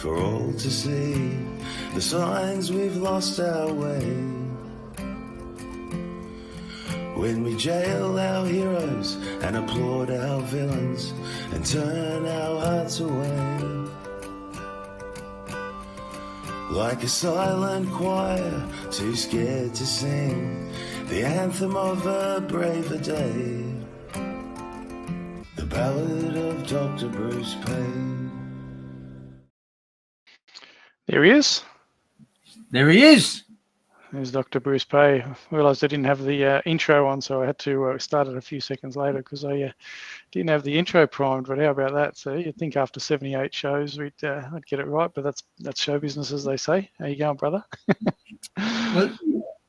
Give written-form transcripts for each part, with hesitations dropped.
for all to see. The signs we've lost our way. When we jail our heroes and applaud our villains and turn our hearts away. Like a silent choir, too scared to sing the anthem of a braver day. The ballad of Dr. Bruce Paix. There he is. There he is. There's Dr. Bruce Paix. I realised I didn't have the intro on, so I had to start it a few seconds later because I didn't have the intro primed. But how about that? So you'd think after 78 shows I'd get it right, but that's show business, as they say. How you going, brother? Well,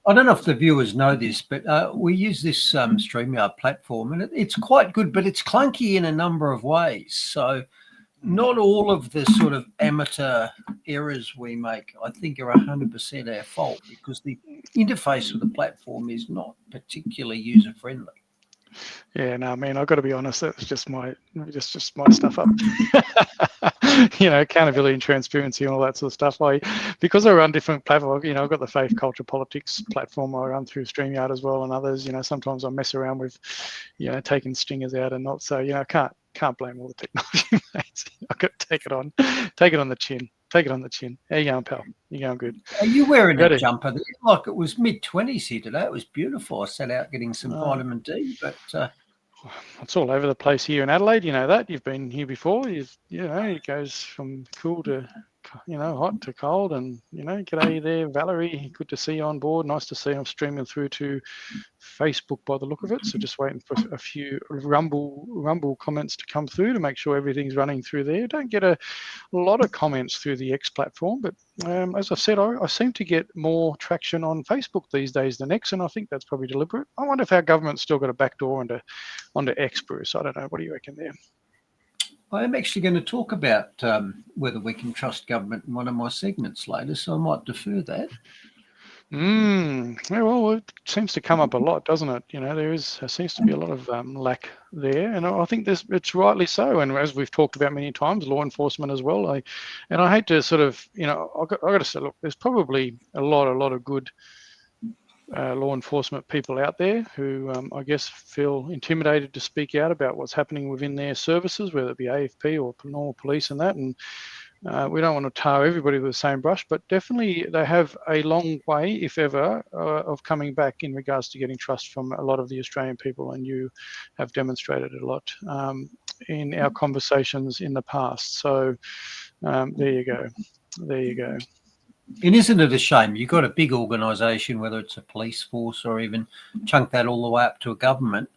I don't know if the viewers know this, but we use this StreamYard platform, and it's quite good, but it's clunky in a number of ways. So not all of the sort of amateur errors we make, I think, are 100% our fault, because the interface of the platform is not particularly user-friendly. Yeah, no, man, I've got to be honest. That's just my stuff up. Accountability and transparency and all that sort of stuff. Because I run different platforms, I've got the faith, culture, politics platform I run through StreamYard as well, and others. Sometimes I mess around with, taking stingers out and not. So, I can't blame all the technology, mate. I've got to take it on the chin. Take it on the chin. How you going, pal? You going good? Are you wearing a jumper there? Like it was mid-20s here today. It was beautiful. I set out getting some vitamin D, but it's all over the place here in Adelaide. You know that. You've been here before. It goes from cool to hot to cold, and g'day there, Valerie. Good to see you on board. Nice to see you. I'm streaming through to Facebook by the look of it. So just waiting for a few rumble comments to come through to make sure everything's running through there. Don't get a lot of comments through the X platform, but as I said, I seem to get more traction on Facebook these days than X, and I think that's probably deliberate. I wonder if our government's still got a backdoor onto X, Bruce. I don't know. What do you reckon there? I am actually going to talk about whether we can trust government in one of my segments later, so I might defer that. Yeah, well, it seems to come up a lot, doesn't it? There seems to be a lot of lack there, and I think it's rightly so. And as we've talked about many times, law enforcement as well. I hate to sort of, I've got to say, look, there's probably a lot of good law enforcement people out there who I guess feel intimidated to speak out about what's happening within their services, whether it be AFP or normal police and that. And we don't want to tar everybody with the same brush, but definitely they have a long way, if ever, of coming back in regards to getting trust from a lot of the Australian people, and you have demonstrated a lot in our conversations in the past. So there you go. And isn't it a shame? You've got a big organisation, whether it's a police force or even chunk that all the way up to a government,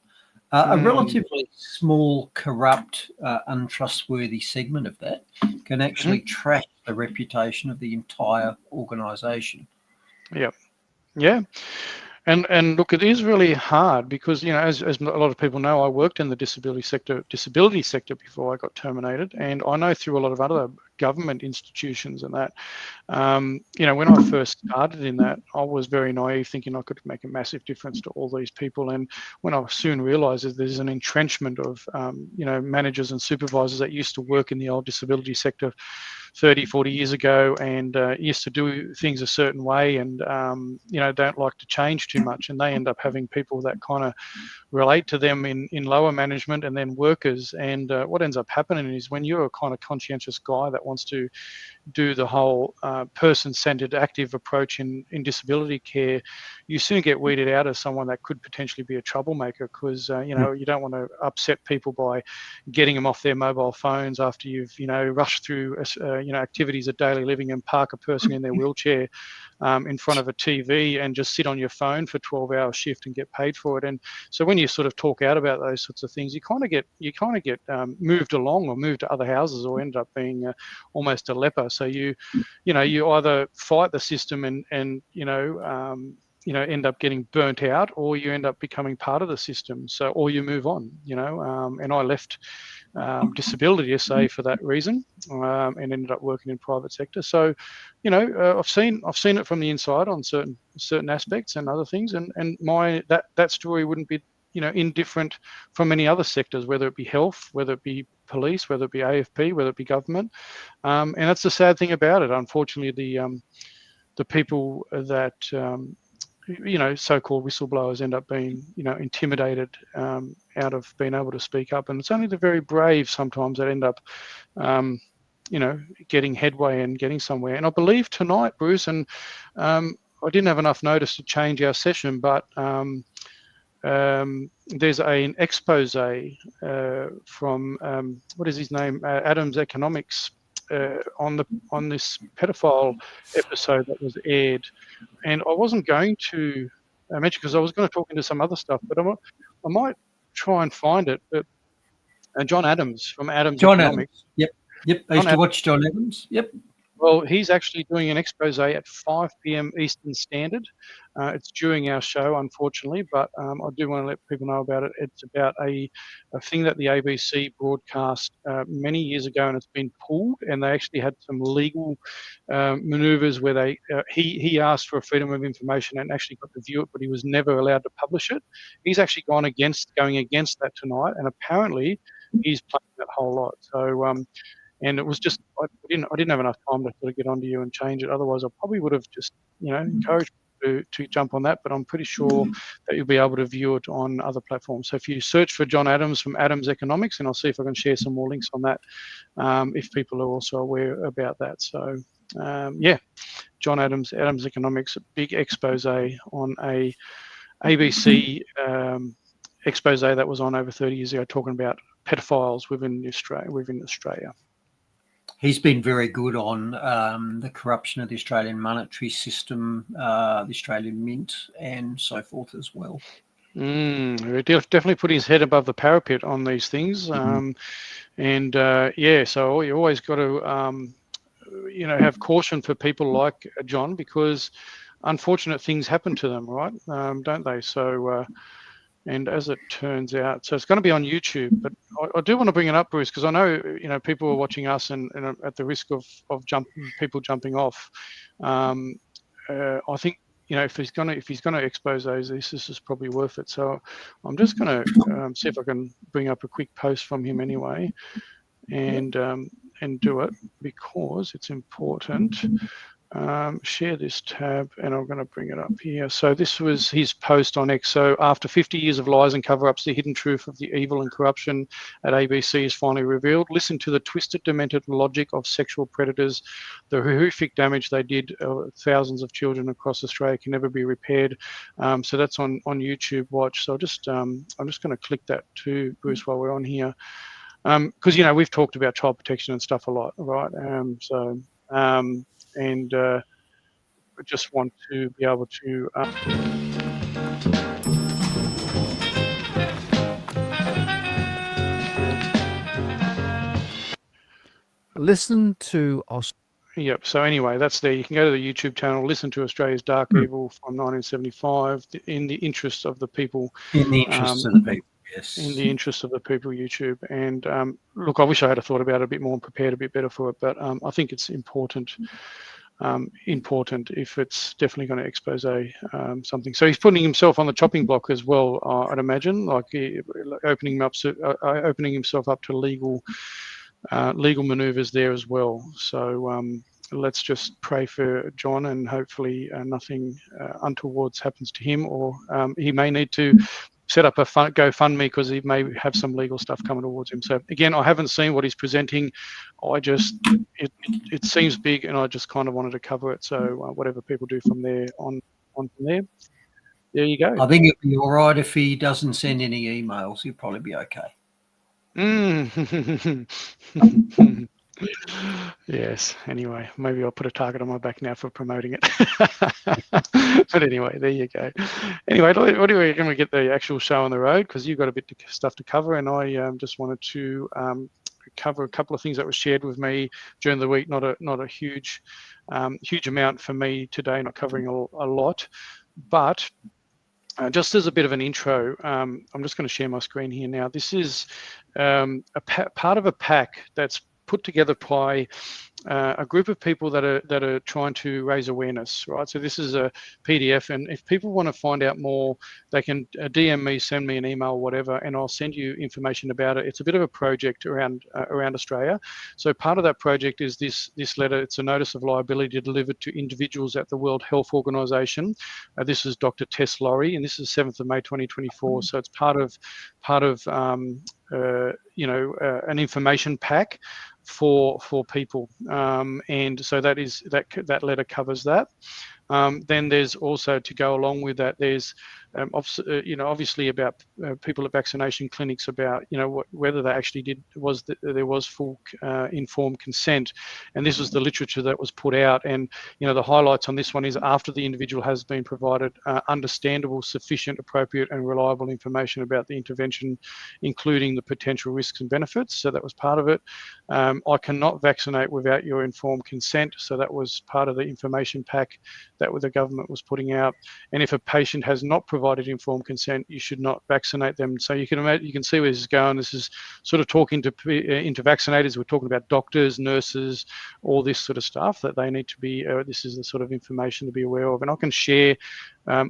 a relatively small, corrupt, untrustworthy segment of that can actually trash the reputation of the entire organisation. Yep. Yeah. And look, it is really hard because, as a lot of people know, I worked in the disability sector before I got terminated, and I know through a lot of other government institutions and that, when I first started in that, I was very naive, thinking I could make a massive difference to all these people. And when I soon realised that there's an entrenchment of, managers and supervisors that used to work in the old disability sector 30, 40 years ago and used to do things a certain way and, don't like to change too much. And they end up having people that kind of relate to them in lower management and then workers. And what ends up happening is when you're a kind of conscientious guy that wants to do the whole person-centered active approach in disability care, you soon get weeded out as someone that could potentially be a troublemaker because, you don't want to upset people by getting them off their mobile phones after you've, rushed through, activities of daily living and park a person in their wheelchair in front of a TV and just sit on your phone for 12-hour shift and get paid for it. And so when you sort of talk out about those sorts of things, you kind of get moved along or moved to other houses or end up being almost a leper. So you either fight the system and end up getting burnt out, or you end up becoming part of the system. So, or you move on, and I left disability SA for that reason, and ended up working in private sector. So, I've seen it from the inside on certain aspects and other things, and my that story wouldn't be indifferent from any other sectors, whether it be health, whether it be police, whether it be AFP, whether it be government. And that's the sad thing about it. Unfortunately, the people that so-called whistleblowers end up being intimidated out of being able to speak up, and it's only the very brave sometimes that end up getting headway and getting somewhere. And I believe tonight, Bruce, and I didn't have enough notice to change our session, but there's an expose from what is his name, Adams Economics, on this pedophile episode that was aired, and I wasn't going to mention because I was going to talk into some other stuff, but I might try and find it. But John Adams from Adams Economics. Adams. Yep. I used to watch John Adams. Yep. Well, he's actually doing an expose at 5 p.m. Eastern Standard. It's during our show, unfortunately, but I do want to let people know about it. It's about a thing that the ABC broadcast many years ago, and it's been pulled, and they actually had some legal maneuvers where he asked for a freedom of information and actually got to view it, but he was never allowed to publish it. He's actually going against that tonight, and apparently he's playing that whole lot. So, and it was just I didn't have enough time to sort of get onto you and change it. Otherwise, I probably would have just encouraged you to jump on that. But I'm pretty sure that you'll be able to view it on other platforms. So if you search for John Adams from Adams Economics, and I'll see if I can share some more links on that if people are also aware about that. So John Adams Economics, a big expose on a ABC expose that was on over 30 years ago, talking about pedophiles within Australia. He's been very good on the corruption of the Australian monetary system, the Australian Mint, and so forth as well. Definitely putting his head above the parapet on these things. So you always got to, have caution for people like John, because unfortunate things happen to them, right? Don't they? So, and as it turns out, so it's going to be on YouTube, but I do want to bring it up, Bruce, because I know, people are watching us and at the risk of people jumping off. I think, if he's going to expose those, this is probably worth it. So I'm just going to see if I can bring up a quick post from him anyway, and do it because it's important. Share this tab, and I'm going to bring it up here. So this was his post on X. So after 50 years of lies and cover-ups, the hidden truth of the evil and corruption at ABC is finally revealed. Listen to the twisted, demented logic of sexual predators. The horrific damage they did thousands of children across Australia can never be repaired. So that's on YouTube Watch. So I'm just going to click that too, Bruce, while we're on here, because we've talked about child protection and stuff a lot, right? And I just want to be able to listen to us. Yep. So anyway, that's there. You can go to the YouTube channel, listen to Australia's Dark Evil from 1975, in the interest of the people. In the interest of the people, yes. In the interest of the people, YouTube. And look, I wish I had thought about it a bit more and prepared a bit better for it, but I think it's important if it's definitely going to expose something. So he's putting himself on the chopping block as well, I'd imagine, like opening himself up to legal maneuvers there as well. So let's just pray for John, and hopefully nothing untoward happens to him, or he may need to set up a GoFundMe because he may have some legal stuff coming towards him. So again, I haven't seen what he's presenting. It seems big, and I just kind of wanted to cover it. So whatever people do from there on from there you go. I think it'd be all right if he doesn't send any emails. He'll probably be okay. Yes. Anyway, maybe I'll put a target on my back now for promoting it. But anyway, there you go. Anyway, what do we going to get the actual show on the road? Because you've got a bit of stuff to cover, and I just wanted to cover a couple of things that were shared with me during the week. Not a huge amount for me today. Not covering a lot, but. Just as a bit of an intro, I'm just going to share my screen here now. This is part of a pack that's put together by a group of people that are trying to raise awareness, right? So this is a PDF, and if people want to find out more, they can DM me, send me an email, whatever, and I'll send you information about it. It's a bit of a project around Australia. So part of that project is this letter. It's a notice of liability delivered to individuals at the World Health Organization. This is Dr. Tess Laurie, and this is 7th of May 2024. So it's part of an information pack for people, and so that letter covers that. Then there's also, to go along with that, there's obviously about people at vaccination clinics, about whether they actually there was full informed consent, and this was the literature that was put out. And the highlights on this one is, after the individual has been provided understandable, sufficient, appropriate and reliable information about the intervention, including the potential risks and benefits. So that was part of it. I cannot vaccinate without your informed consent. So that was part of the information pack that the government was putting out. And if a patient has not provided informed consent, you should not vaccinate them. So you can imagine, you can see where this is going. This is sort of talking to into vaccinators. We're talking about doctors, nurses, all this sort of stuff that they need to be. This is the sort of information to be aware of. And I can share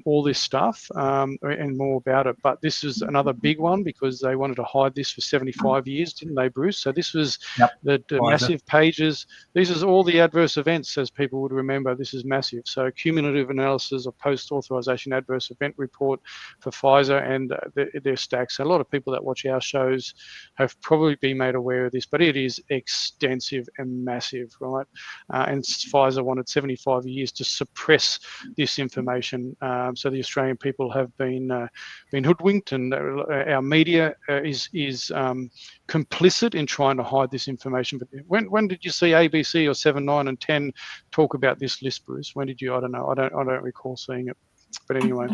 all this stuff and more about it. But this is another big one, because they wanted to hide this for 75 years, didn't they, Bruce? So this was the massive pages. These is all the adverse events, as people would remember. This is massive. So cumulative analysis of post-authorization adverse event report for Pfizer, and their stacks. A lot of people that watch our shows have probably been made aware of this, but it is extensive and massive, right? And Pfizer wanted 75 years to suppress this information. So the Australian people have been hoodwinked, and our media is complicit in trying to hide this information. But when did you see ABC or 7, 9 and 10 talk about this list, Bruce? When did you? I don't know. I don't recall seeing it. But anyway,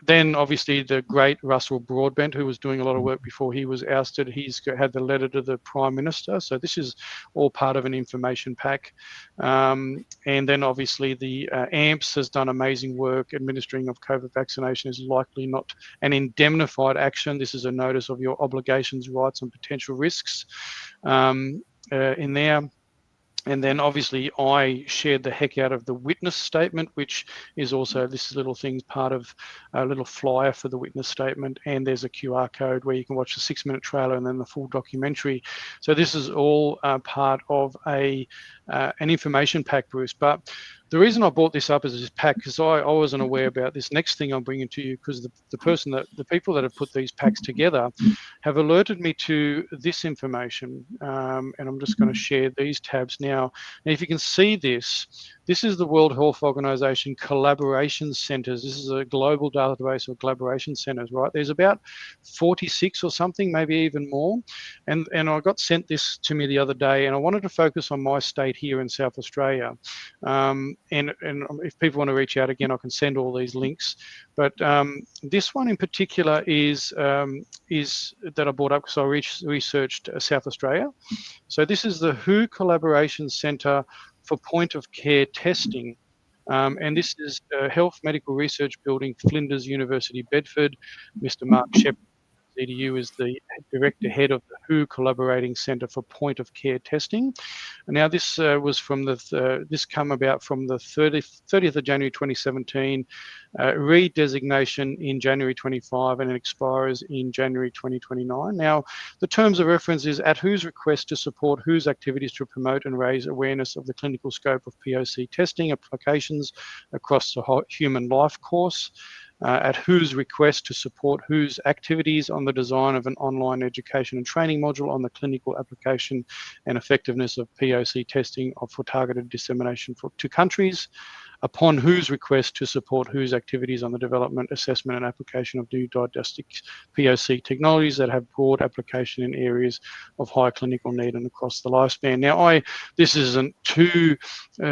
then obviously the great Russell Broadbent, who was doing a lot of work before he was ousted, he's had the letter to the Prime Minister. So this is all part of an information pack. And then obviously the AMPS has done amazing work. Administering of COVID vaccination is likely not an indemnified action. This is a notice of your obligations, rights and potential risks in there. And then obviously I shared the heck out of the witness statement, which is also this little thing's part of a little flyer for the witness statement. And there's a QR code where you can watch the 6-minute trailer and then the full documentary. So this is all part of an information pack, Bruce. But the reason I brought this up as this pack, because I wasn't aware about this next thing I'm bringing to you, because the people that have put these packs together have alerted me to this information. And I'm just going to share these tabs now. And if you can see this is the World Health Organization collaboration centers. This is a global database of collaboration centers, right? There's about 46 or something, maybe even more. And I got sent this to me the other day, and I wanted to focus on my state here in South Australia. And if people want to reach out again, I can send all these links. But this one in particular is that I brought up because I researched South Australia. So this is the WHO Collaboration Centre for Point of Care Testing. And this is Health Medical Research Building, Flinders University, Bedford. Mr. Mark Shepherd, CDU, is the director head of the WHO Collaborating Centre for Point of Care Testing. And now this was from this come about from the 30th of January 2017, redesignation in January 25, and it expires in January 2029. Now, the terms of reference is at WHO's request to support WHO's activities to promote and raise awareness of the clinical scope of POC testing applications across the human life course. At WHO's request to support WHO's activities on the design of an online education and training module on the clinical application and effectiveness of POC testing for targeted dissemination to countries. Upon WHO's request to support WHO's activities on the development, assessment and application of new diagnostic POC technologies that have broad application in areas of high clinical need and across the lifespan. Now, this isn't too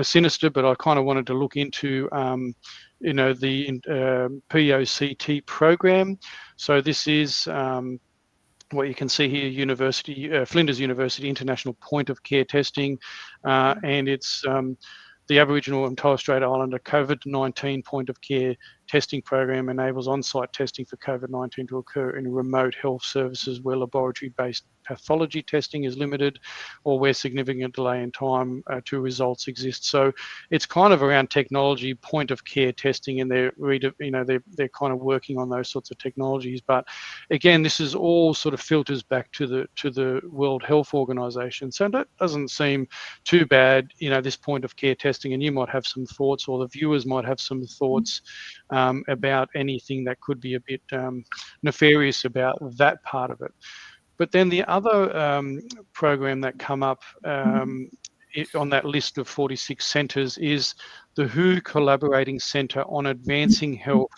sinister, but I kind of wanted to look into the POCT program. So this is what you can see here, Flinders University International Point of Care Testing, and it's the Aboriginal and Torres Strait Islander COVID-19 point of care testing program enables on-site testing for COVID-19 to occur in remote health services where laboratory-based pathology testing is limited, or where significant delay in time to results exist. So it's kind of around technology, point of care testing, and they're kind of working on those sorts of technologies. But again, this is all sort of filters back to the World Health Organization. So that doesn't seem too bad, this point of care testing, and you might have some thoughts, or the viewers might have some thoughts about anything that could be a bit nefarious about that part of it. But then the other program that come up on that list of 46 centres is the WHO Collaborating Centre on Advancing Health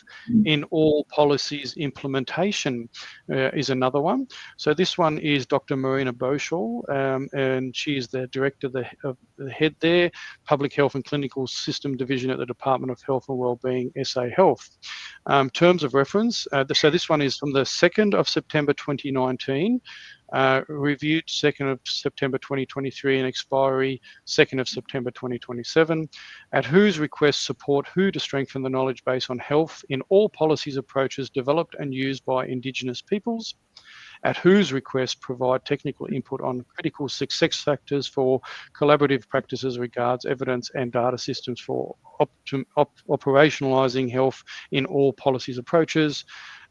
in All Policies Implementation is another one. So this one is Dr. Marina Boschel, and she is the director, of the head there, Public Health and Clinical System Division at the Department of Health and Wellbeing, SA Health. Terms of reference, so this one is from the 2nd of September 2019, reviewed 2nd of September 2023, and expiry 2nd of September 2027. At WHO's request, support WHO to strengthen the knowledge base on health in all policies approaches developed and used by Indigenous peoples. At WHO's request, provide technical input on critical success factors for collaborative practices regards evidence and data systems for operationalising health in all policies approaches.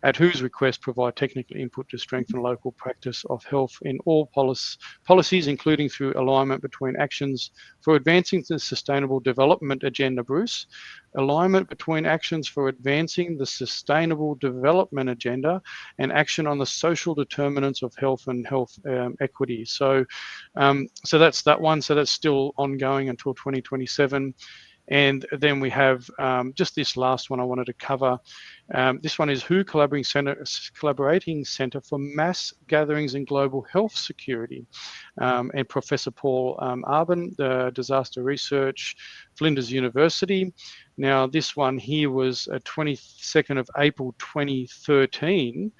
At WHO's request, provide technical input to strengthen local practice of health in all policies, including through alignment between actions for advancing the Sustainable Development Agenda, Bruce, alignment between actions for advancing the Sustainable Development Agenda and action on the social determinants of health and health equity. So that's that one. So that's still ongoing until 2027. And then we have just this last one I wanted to cover. This one is WHO Collaborating Centre for Mass Gatherings and Global Health Security. And Professor Paul Arben, the Disaster Research, Flinders University. Now, this one here was 22nd of April 2013.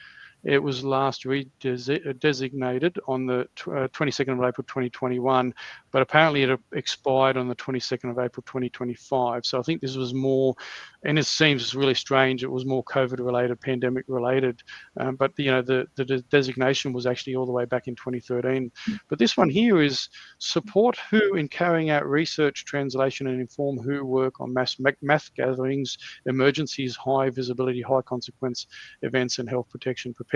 It was last designated on the 22nd of April 2021, but apparently it expired on the 22nd of April 2025. So I think this was more, and it seems really strange, it was more COVID-related, pandemic-related, but the designation was actually all the way back in 2013. But this one here is support WHO in carrying out research, translation, and inform WHO work on mass gatherings, emergencies, high visibility, high consequence events, and health protection preparedness.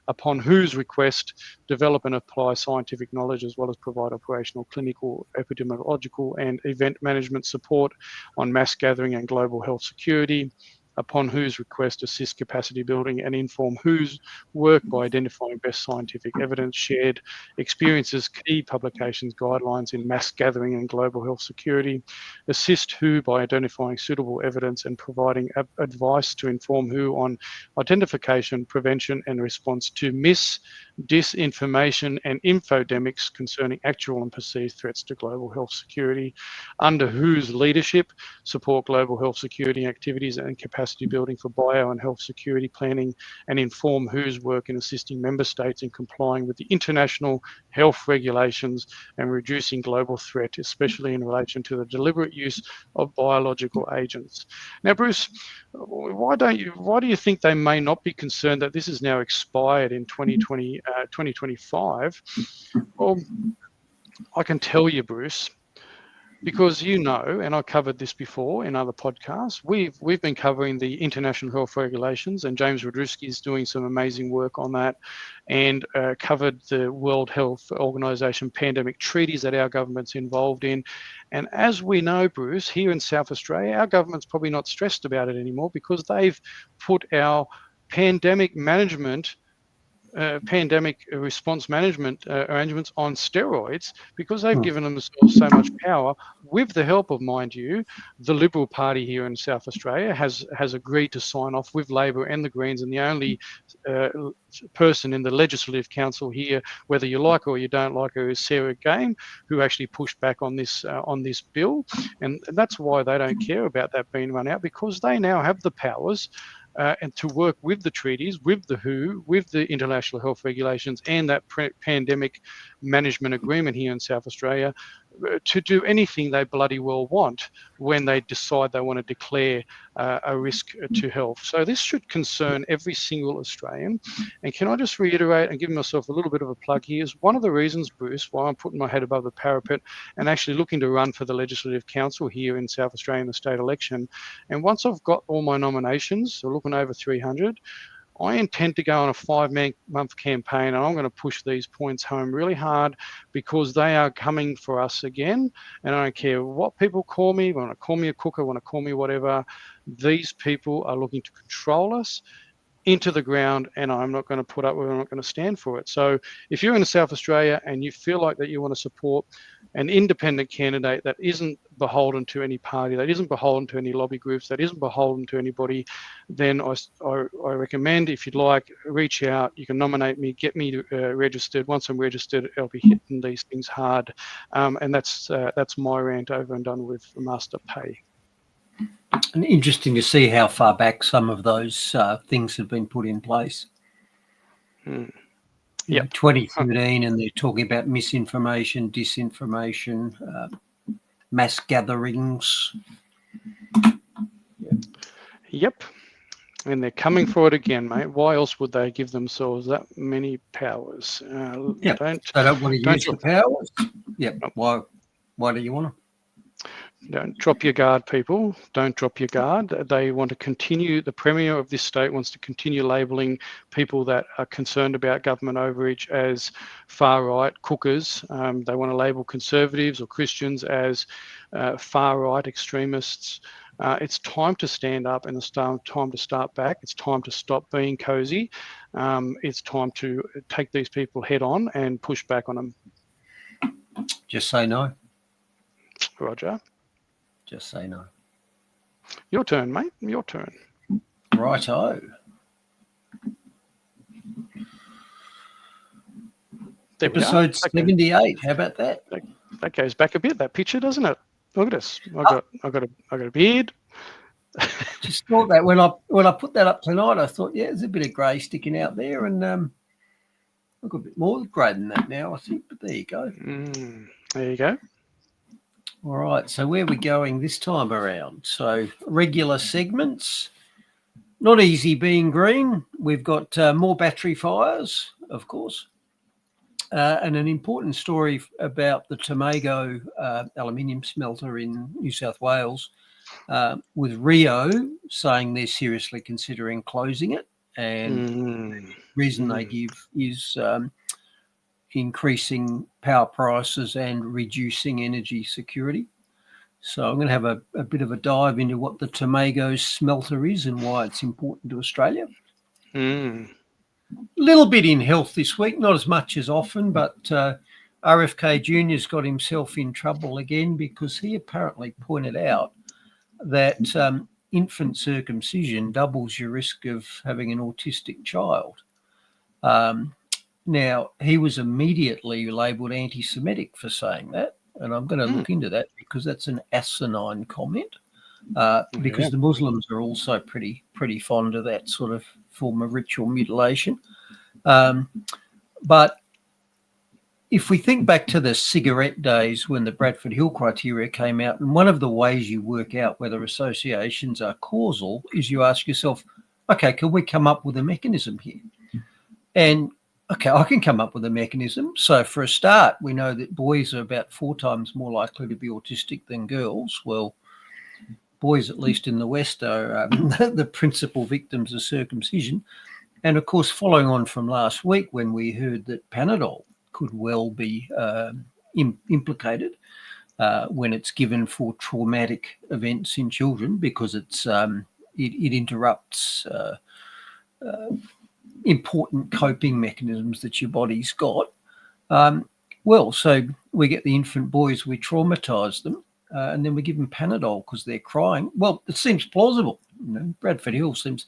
Upon WHO's request, develop and apply scientific knowledge as well as provide operational, clinical, epidemiological, and event management support on mass gathering and global health security. Upon WHO's request, assist capacity building and inform WHO's work by identifying best scientific evidence, shared experiences, key publications, guidelines in mass gathering and global health security. Assist WHO by identifying suitable evidence and providing advice to inform WHO on identification, prevention, and response to disinformation, and infodemics concerning actual and perceived threats to global health security. Under WHO's leadership, support global health security activities and capacity building for bio and health security planning, and inform WHO's work in assisting member states in complying with the international health regulations and reducing global threat, especially in relation to the deliberate use of biological agents. Now, Bruce, why do you think they may not be concerned that this is now expired in 2025? Well, I can tell you, Bruce, because and I covered this before in other podcasts, we've been covering the international health regulations, and James Rodrusky is doing some amazing work on that, and covered the World Health Organization pandemic treaties that our government's involved in. And as we know, Bruce, here in South Australia, our government's probably not stressed about it anymore because they've put our pandemic response management arrangements on steroids because they've given themselves so much power with the help of, mind you, the Liberal Party here in South Australia has agreed to sign off with Labor and the Greens, and the only person in the Legislative Council here, whether you like her or you don't like her, is Sarah Game, who actually pushed back on this bill, and that's why they don't care about that being run out, because they now have the powers and to work with the treaties, with the WHO, with the international health regulations, and that pandemic management agreement here in South Australia to do anything they bloody well want when they decide they want to declare a risk to health. So this should concern every single Australian. And can I just reiterate and give myself a little bit of a plug here is one of the reasons, Bruce, why I'm putting my head above the parapet and actually looking to run for the Legislative Council here in South Australia in the state election. And once I've got all my nominations, so looking over 300, I intend to go on a 5-month campaign, and I'm going to push these points home really hard because they are coming for us again. And I don't care what people call me, want to call me a cooker, want to call me whatever. These people are looking to control us into the ground, and I'm not going to put up with it. I'm not going to stand for it. So if you're in South Australia and you feel like that you want to support an independent candidate that isn't beholden to any party, that isn't beholden to any lobby groups, that isn't beholden to anybody, then I recommend, if you'd like, reach out. You can nominate me, get me registered. Once I'm registered, I'll be hitting these things hard. And that's my rant over and done with Master Paix. And interesting to see how far back some of those things have been put in place. Yeah, 2013, and they're talking about misinformation, disinformation, mass gatherings. Yep. And they're coming for it again, mate. Why else would they give themselves that many powers? They don't want to use the powers. Yep. Why do you want to? Don't drop your guard, people. Don't drop your guard. They want to continue, the Premier of this state wants to continue labelling people that are concerned about government overreach as far-right cookers. They want to label Conservatives or Christians as far-right extremists. It's time to stand up, and it's time to start back. It's time to stop being cosy. It's time to take these people head on and push back on them. Just say no. Roger. Just say no. Your turn, mate. Your turn. Righto. Episode 78. How about that? That goes back a bit. That picture, doesn't it? Look at this. I got a beard. Just thought that when I put that up tonight, I thought, yeah, there's a bit of grey sticking out there, and I've got a bit more grey than that now, I think. But there you go. There you go. All right, so where are we going this time around? So regular segments, not easy being green. We've got more battery fires, of course, and an important story about the Tomago aluminium smelter in New South Wales, with Rio saying they're seriously considering closing it, and the reason they give is increasing power prices and reducing energy security. So I'm going to have a bit of a dive into what the Tomago smelter is and why it's important to Australia. A little bit in health this week, not as much as often, but RFK Jr.'s got himself in trouble again because he apparently pointed out that infant circumcision doubles your risk of having an autistic child. Now, he was immediately labelled anti-Semitic for saying that, and I'm going to look into that because that's an asinine comment, because the Muslims are also pretty fond of that sort of form of ritual mutilation. But if we think back to the cigarette days when the Bradford Hill criteria came out, and one of the ways you work out whether associations are causal is you ask yourself, okay, can we come up with a mechanism here? And okay, I can come up with a mechanism. So for a start, we know that boys are about 4 times more likely to be autistic than girls. Well, boys, at least in the West, are the principal victims of circumcision. And of course, following on from last week when we heard that Panadol could well be implicated when it's given for traumatic events in children because it interrupts important coping mechanisms that your body's got. So we get the infant boys, we traumatise them, and then we give them Panadol because they're crying. Well, it seems plausible. Bradford Hill seems...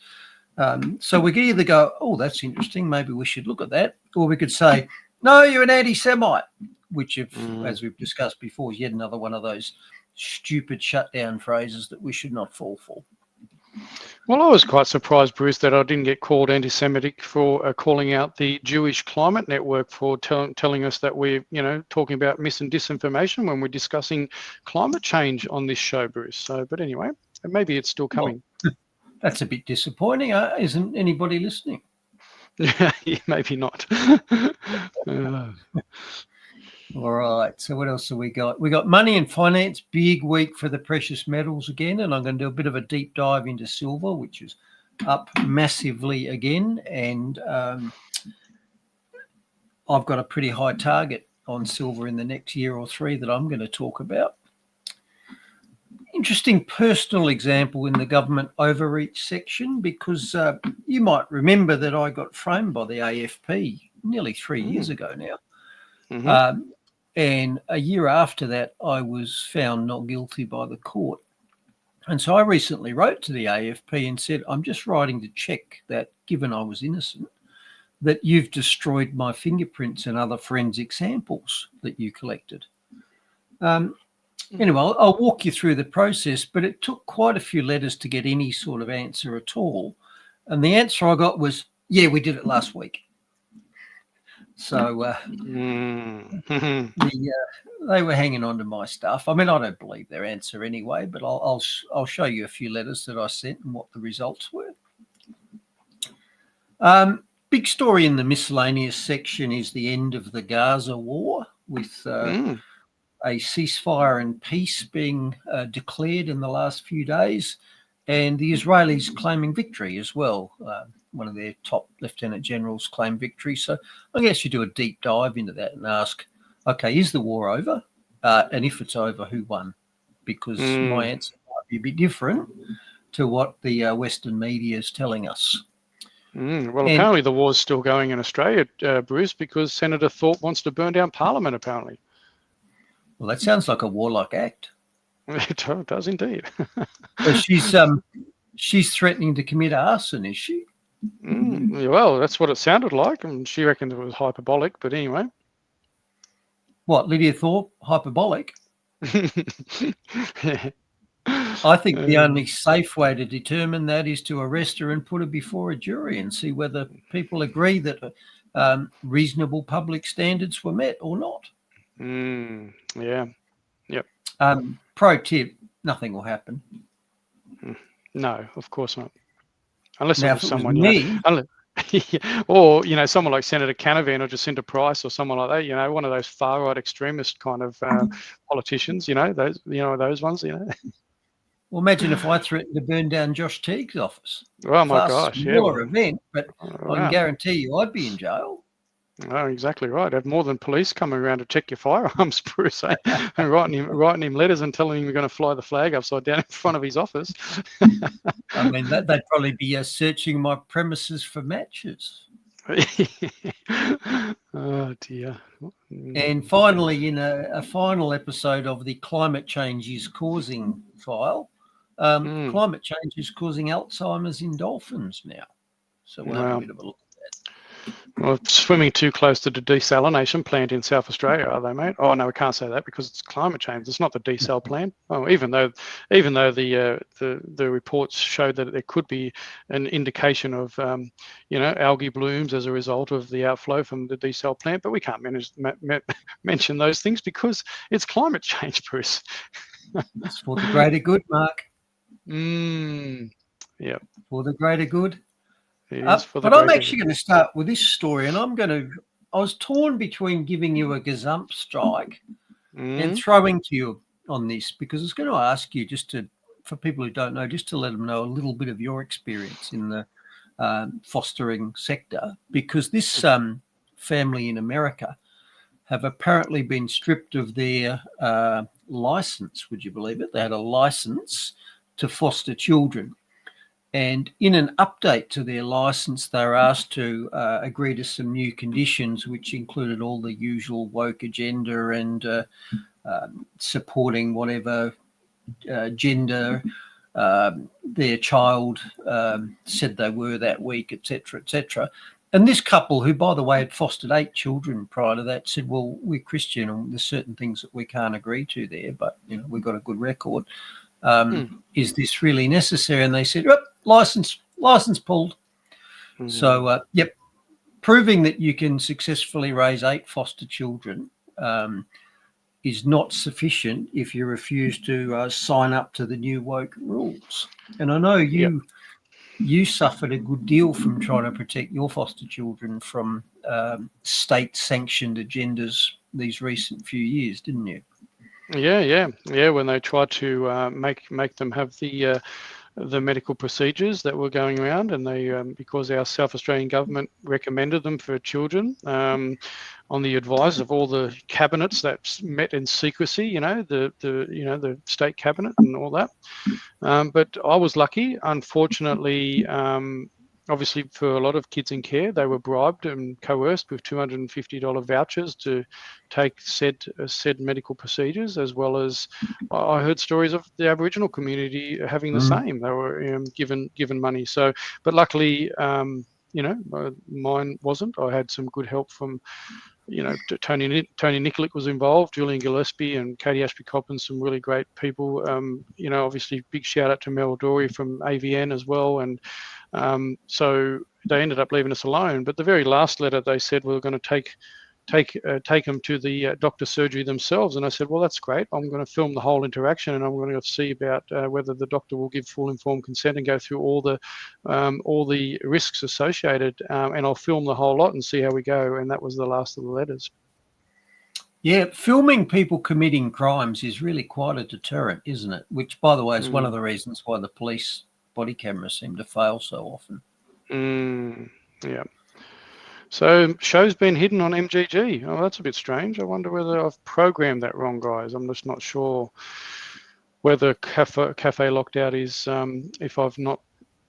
so we could either go, oh, that's interesting, maybe we should look at that, or we could say, no, you're an anti-Semite, which, as we've discussed before, is yet another one of those stupid shutdown phrases that we should not fall for. Well, I was quite surprised, Bruce, that I didn't get called anti-Semitic for calling out the Jewish Climate Network for telling us that we're, talking about mis and disinformation when we're discussing climate change on this show, Bruce. So, but anyway, maybe it's still coming. Well, that's a bit disappointing. Isn't anybody listening? Yeah, maybe not. All right. So what else have we got? We got money and finance, big week for the precious metals again. And I'm going to do a bit of a deep dive into silver, which is up massively again. And I've got a pretty high target on silver in the next year or three that I'm going to talk about. Interesting personal example in the government overreach section, because you might remember that I got framed by the AFP nearly 3 years ago now. Mm-hmm. And a year after that, I was found not guilty by the court. And so I recently wrote to the AFP and said, I'm just writing to check that, given I was innocent, that you've destroyed my fingerprints and other forensic samples that you collected. Anyway, I'll walk you through the process, but it took quite a few letters to get any sort of answer at all. And the answer I got was, yeah, we did it last week. So they were hanging on to my stuff. I mean, I don't believe their answer anyway, but I'll show you a few letters that I sent and what the results were. Big story in the miscellaneous section is the end of the Gaza war, with a ceasefire and peace being declared in the last few days, and the Israelis claiming victory as well. One of their top lieutenant generals claimed victory. So I guess you do a deep dive into that and ask, okay, is the war over? And if it's over, who won? Because my answer might be a bit different to what the Western media is telling us. Well, apparently the war's still going in Australia, Bruce, because Senator Thorpe wants to burn down Parliament, apparently. Well, that sounds like a warlike act. It does indeed. So she's threatening to commit arson, is she? Well, that's what it sounded like, and she reckoned it was hyperbolic, but anyway. What, Lydia Thorpe, hyperbolic? I think the only safe way to determine that is to arrest her and put her before a jury and see whether people agree that reasonable public standards were met or not. Yeah. Yep. Pro tip, nothing will happen. No, of course not. Unless now, it was someone, or someone like Senator Canavan or Jacinta Price or someone like that, one of those far right extremist kind of politicians, those ones, Well, imagine if I threatened to burn down Josh Teague's office. Oh my gosh, smaller event, but I can guarantee you I'd be in jail. Oh, exactly right. Have more than police coming around to check your firearms, Bruce, and writing him letters and telling him you're going to fly the flag upside down in front of his office. I mean, they'd probably be searching my premises for matches. Oh dear. And finally, in a final episode of the Climate Change is Causing file, climate change is causing Alzheimer's in dolphins now. So we'll have a bit of a look at that. Well, swimming too close to the desalination plant in South Australia, are they, mate? Oh no, we can't say that because it's climate change. It's not the desal plant. Oh, even though the reports showed that there could be an indication of algae blooms as a result of the outflow from the desal plant, but we can't mention those things because it's climate change, Bruce. It's for the greater good, Mark. Yeah. For the greater good. But I'm actually going to start with this story, and I was torn between giving you a gazump strike and throwing to you on this, because I was going to ask you for people who don't know, just to let them know a little bit of your experience in the fostering sector, because this family in America have apparently been stripped of their license. Would you believe it? They had a license to foster children. And in an update to their license, they were asked to agree to some new conditions, which included all the usual woke agenda and supporting whatever gender their child said they were that week, etc., etc. And this couple, who, by the way, had fostered 8 children prior to that, said, well, we're Christian and there's certain things that we can't agree to there, but, we've got a good record. Is this really necessary? And they said, oh, license pulled. So, yep, proving that you can successfully raise 8 foster children is not sufficient if you refuse to sign up to the new woke rules. And I know you suffered a good deal from trying to protect your foster children from state-sanctioned agendas these recent few years, didn't you? Yeah. When they tried to make them have the medical procedures that were going around, and they because our South Australian government recommended them for children on the advice of all the cabinets that met in secrecy, the state cabinet and all that. But I was lucky. Unfortunately, obviously for a lot of kids in care, they were bribed and coerced with $250 vouchers to take said medical procedures, as well as I heard stories of the Aboriginal community having the same. They were given money. So, but luckily, mine wasn't. I had some good help from, Tony Nikolic was involved, Julian Gillespie and Katie Ashby-Coppin, some really great people. Obviously big shout out to Mel Dory from AVN as well. And so they ended up leaving us alone. But the very last letter, they said we were going to take them to the doctor's surgery themselves. And I said, well, that's great. I'm going to film the whole interaction, and I'm going to see about whether the doctor will give full informed consent and go through all the risks associated. And I'll film the whole lot and see how we go. And that was the last of the letters. Yeah, filming people committing crimes is really quite a deterrent, isn't it? Which, by the way, is one of the reasons why the police body cameras seem to fail so often. Yeah. So show's been hidden on MGG. Oh, that's a bit strange. I wonder whether I've programmed that wrong, guys. I'm just not sure whether cafe locked out is if I've not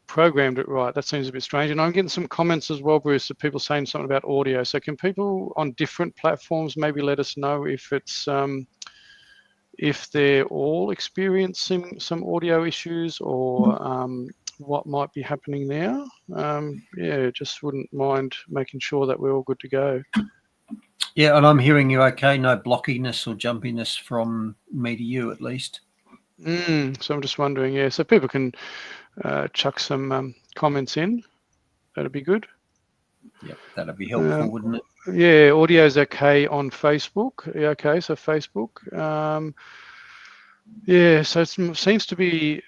programmed it right. That seems a bit strange. And I'm getting some comments as well, Bruce, of people saying something about audio. So can people on different platforms maybe let us know if it's if they're all experiencing some audio issues, or what might be happening there? Just wouldn't mind making sure that we're all good to go. Yeah, and I'm hearing you okay. No blockiness or jumpiness from me to you, at least. So I'm just wondering, so people can chuck some comments in. That'd be good. Yep, that'd be helpful, wouldn't it? Yeah, audio's okay on Facebook. Yeah, okay, so Facebook. So it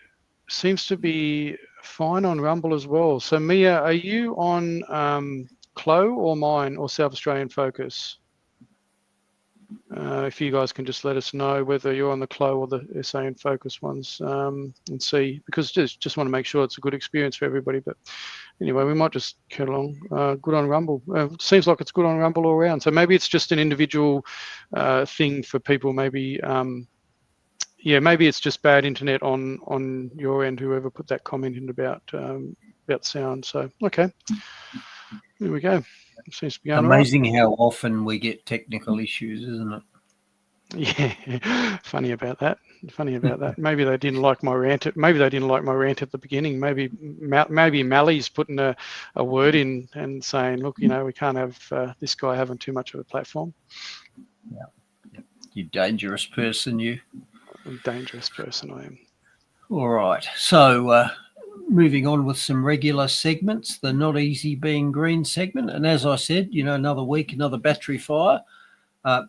seems to be fine on Rumble as well. So Mia, are you on Clo or mine or South Australian Focus? If you guys can just let us know whether you're on the Clo or the SA and Focus ones, and see, because just want to make sure it's a good experience for everybody. But anyway, we might just get along. Good on Rumble. Seems like it's good on Rumble all around. So maybe it's just an individual thing for people. Maybe maybe it's just bad internet on your end, whoever put that comment in about sound. So okay, there we go. Seems to be going amazing right. How often we get technical issues, isn't it? Yeah, funny about that. Maybe they didn't like my rant. Maybe they didn't like my rant at the beginning. Maybe Mally's putting a word in and saying, look, we can't have this guy having too much of a platform. Yeah, you dangerous person, you. Dangerous person I am. All right, so moving on with some regular segments, the not easy being green segment, and as I said, another week, another battery fire.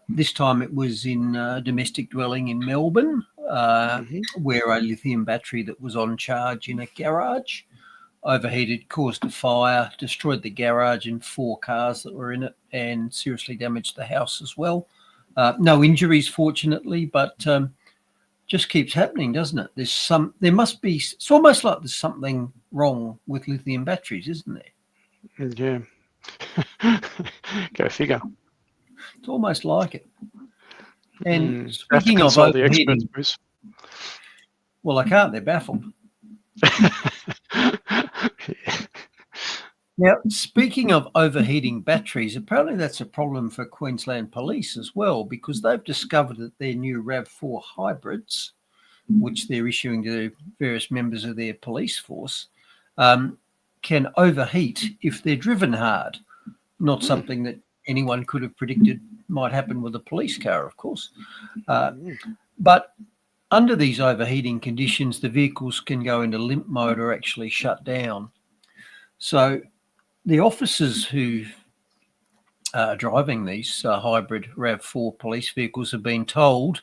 This time it was in a domestic dwelling in Melbourne, where a lithium battery that was on charge in a garage overheated, caused a fire, destroyed the garage and 4 cars that were in it, and seriously damaged the house as well. No injuries, fortunately, but just keeps happening, doesn't it? There must be, it's almost like there's something wrong with lithium batteries, isn't there? Yeah. Go figure. It's almost like it. And speaking of overheating, the experts, well, I can't, they're baffled. Now, speaking of overheating batteries, apparently that's a problem for Queensland Police as well, because they've discovered that their new RAV4 hybrids, which they're issuing to various members of their police force, can overheat if they're driven hard. Not something that anyone could have predicted might happen with a police car, of course. But under these overheating conditions, the vehicles can go into limp mode or actually shut down. So the officers who are driving these hybrid RAV4 police vehicles have been told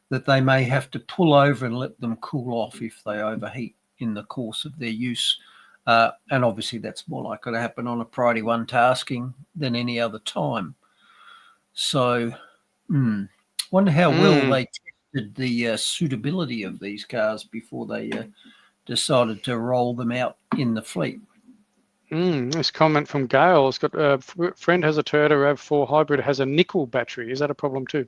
that they may have to pull over and let them cool off if they overheat in the course of their use. And obviously that's more likely to happen on a priority one tasking than any other time. So wonder how well they tested the suitability of these cars before they decided to roll them out in the fleet. This comment from Gail has got a friend has a Toyota RAV4 hybrid, has a nickel battery. Is that a problem too?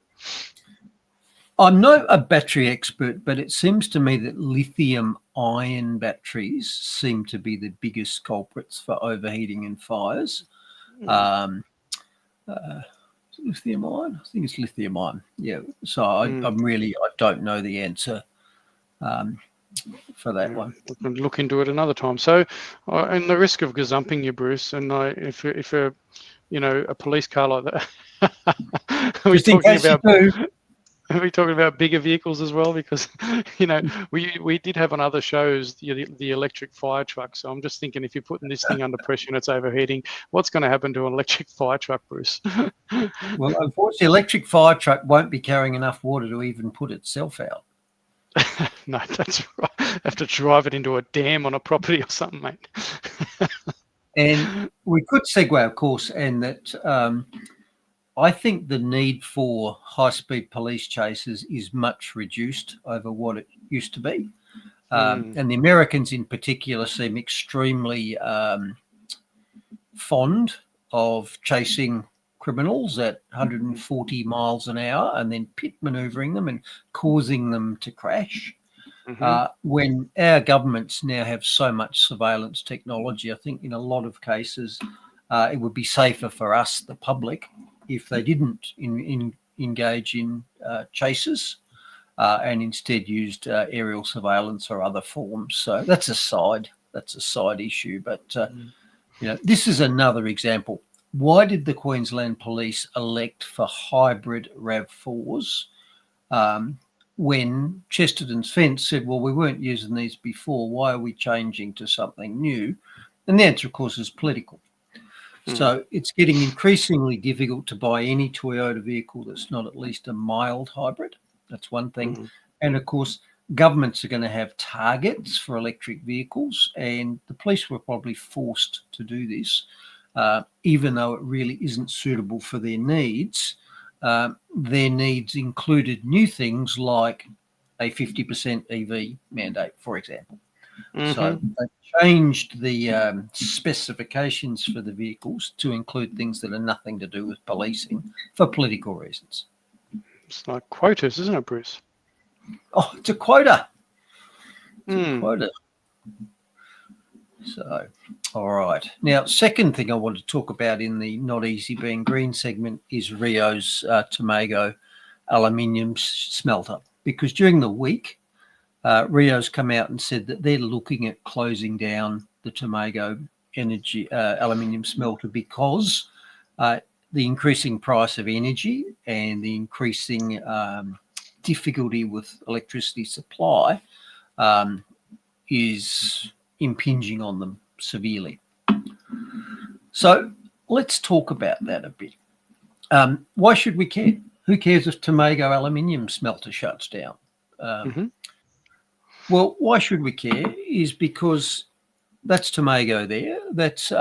I'm not a battery expert, but it seems to me that lithium-ion batteries seem to be the biggest culprits for overheating and fires. Lithium-ion? I think it's lithium-ion. Yeah. So I don't know the answer for that one. We can look into it another time. So, and the risk of gazumping you, Bruce, and if a police car like that, are we talking about bigger vehicles as well? Because we did have on other shows the electric fire truck. So I'm just thinking, if you're putting this thing under pressure and it's overheating, what's going to happen to an electric fire truck, Bruce? Well, unfortunately, electric fire truck won't be carrying enough water to even put itself out. No, that's right. Have to drive it into a dam on a property or something, mate. And we could segue, of course, and that I think the need for high-speed police chases is much reduced over what it used to be. And the Americans in particular seem extremely fond of chasing criminals at 140 miles an hour and then pit manoeuvring them and causing them to crash. When our governments now have so much surveillance technology, I think in a lot of cases it would be safer for us, the public, if they didn't engage in chases and instead used aerial surveillance or other forms. So that's a side issue. But this is another example. Why did the Queensland Police elect for hybrid RAV4s when Chesterton's Fence said, well, we weren't using these before, why are we changing to something new? And the answer, of course, is political. So it's getting increasingly difficult to buy any Toyota vehicle that's not at least a mild hybrid. That's one thing. And, of course, governments are going to have targets for electric vehicles, and the police were probably forced to do this, even though it really isn't suitable for their needs. Their needs included new things like a 50% EV mandate, for example. So they changed the specifications for the vehicles to include things that are nothing to do with policing for political reasons. It's like quotas, isn't it, Bruce? Oh, it's a quota. It's a quota. So, all right. Now, second thing I want to talk about in the Not Easy Being Green segment is Rio's Tomago aluminium smelter, because during the week, Rio's come out and said that they're looking at closing down the Tomago energy aluminium smelter because the increasing price of energy and the increasing difficulty with electricity supply is impinging on them severely. So let's talk about that a bit. Why should we care? Who cares if Tomago aluminium smelter shuts down? Well, why should we care is because that's Tomago there. That's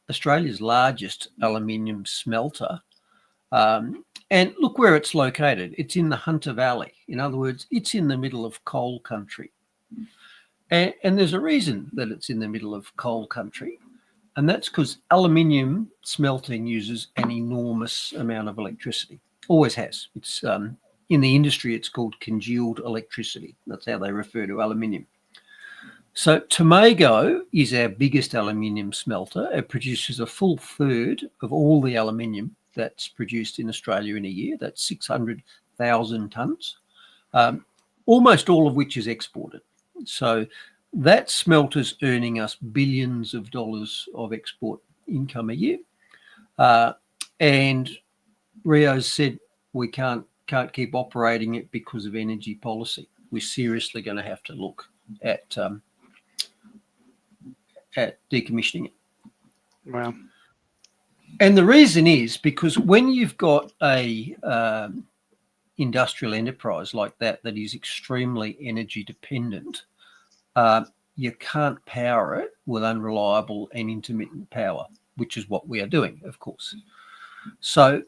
Australia's largest aluminium smelter. And look where it's located. It's in the Hunter Valley. In other words, it's in the middle of coal country. And there's a reason that it's in the middle of coal country. And that's because aluminium smelting uses an enormous amount of electricity. Always has. It's in the industry, it's called congealed electricity. That's how they refer to aluminium. So Tomago is our biggest aluminium smelter. It produces a full third of all the aluminium that's produced in Australia in a year. That's 600,000 tonnes, almost all of which is exported. So that smelter's earning us billions of dollars of export income a year. And Rio's said we can't keep operating it because of energy policy. we're seriously going to have to look at decommissioning it. Wow. And the reason is because when you've got a industrial enterprise like that is extremely energy dependent, you can't power it with unreliable and intermittent power, which is what we are doing, of course. So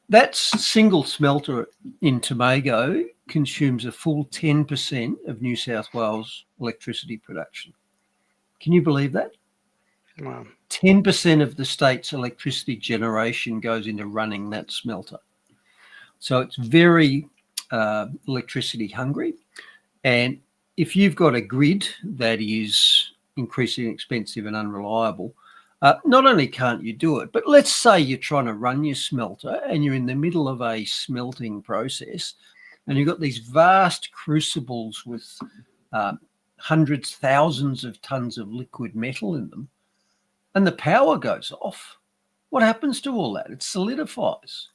that single smelter in Tomago consumes a full 10% of New South Wales electricity production. Can you believe that? Wow. 10% of the state's electricity generation goes into running that smelter. So it's very electricity hungry. And if you've got a grid that is increasingly expensive and unreliable, not only can't you do it, but let's say you're trying to run your smelter and you're in the middle of a smelting process and you've got these vast crucibles with hundreds, thousands of tons of liquid metal in them, and the power goes off. What happens to all that? It solidifies.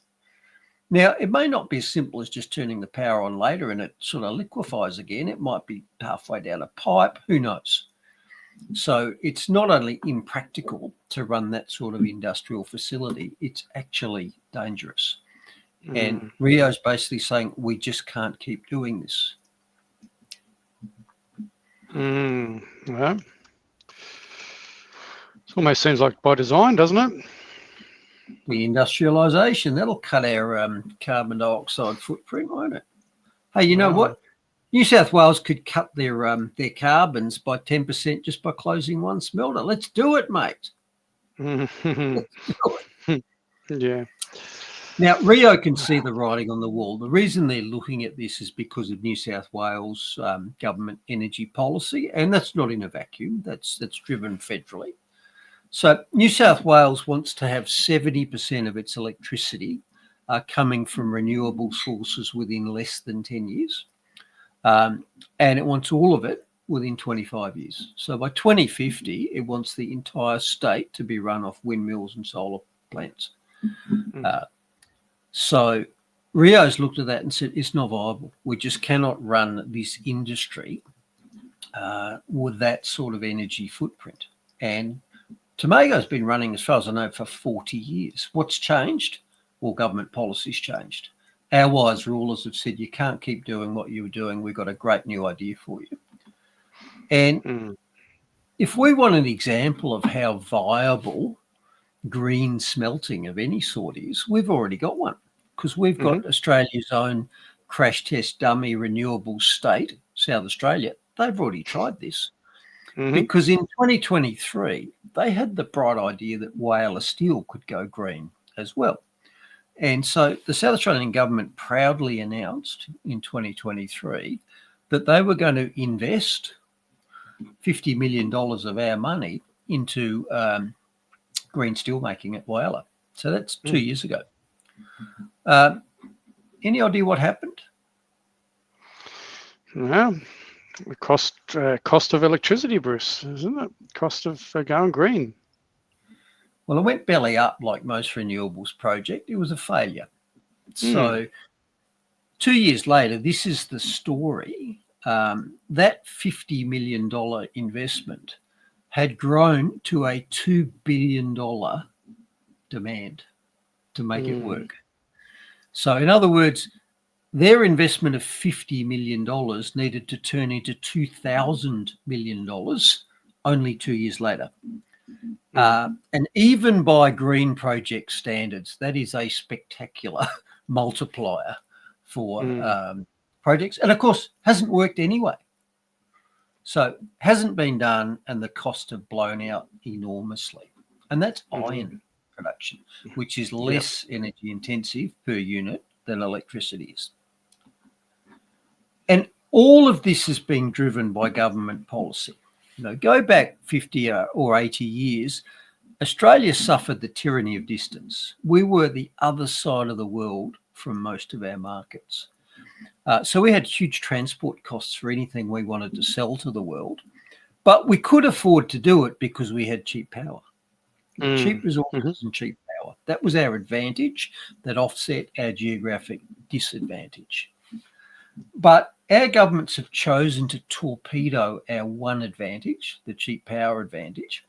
Now, it may not be as simple as just turning the power on later and it sort of liquefies again. It might be halfway down a pipe. Who knows? So it's not only impractical to run that sort of industrial facility, it's actually dangerous. And Rio's basically saying, we just can't keep doing this. Yeah. It almost seems like by design, doesn't it? The industrialisation, that'll cut our carbon dioxide footprint, won't it? Hey, you know what? New South Wales could cut their carbons by 10% just by closing one smelter. Let's do it, mate. Let's do it. Yeah. Now, Rio can see the writing on the wall. The reason they're looking at this is because of New South Wales government energy policy, and that's not in a vacuum. That's driven federally. So New South Wales wants to have 70% of its electricity coming from renewable sources within less than 10 years. And it wants all of it within 25 years. So by 2050, it wants the entire state to be run off windmills and solar plants. So Rio's looked at that and said, it's not viable. We just cannot run this industry with that sort of energy footprint. And Tomago's been running, as far as I know, for 40 years. What's changed? Well, government policy's changed. Our wise rulers have said, you can't keep doing what you were doing. We've got a great new idea for you. And if we want an example of how viable green smelting of any sort is, we've already got one, because we've got Australia's own crash test dummy renewable state, South Australia. They've already tried this. Because in 2023, they had the bright idea that Whyalla Steel could go green as well. And so the South Australian government proudly announced in 2023 that they were going to invest $50 million of our money into green steel making at Whyalla. So that's 2 years ago. Any idea what happened? Yeah. The cost of electricity, Bruce, isn't it? Cost of going green. Well, it went belly up like most renewables project. It was a failure. So 2 years later, this is the story. That $50 million investment had grown to a $2 billion demand to make it work. So in other words, their investment of $50 million needed to turn into $2,000 million only 2 years later. And even by green project standards, that is a spectacular multiplier for projects. And of course, hasn't worked anyway. So hasn't been done, and the costs have blown out enormously. And that's iron production, which is less energy intensive per unit than electricity is. And all of this is being driven by government policy. You know, go back 50 or 80 years, Australia suffered the tyranny of distance. We were the other side of the world from most of our markets. So we had huge transport costs for anything we wanted to sell to the world, but we could afford to do it because we had cheap power, cheap resources and cheap power. That was our advantage that offset our geographic disadvantage. But our governments have chosen to torpedo our one advantage, the cheap power advantage.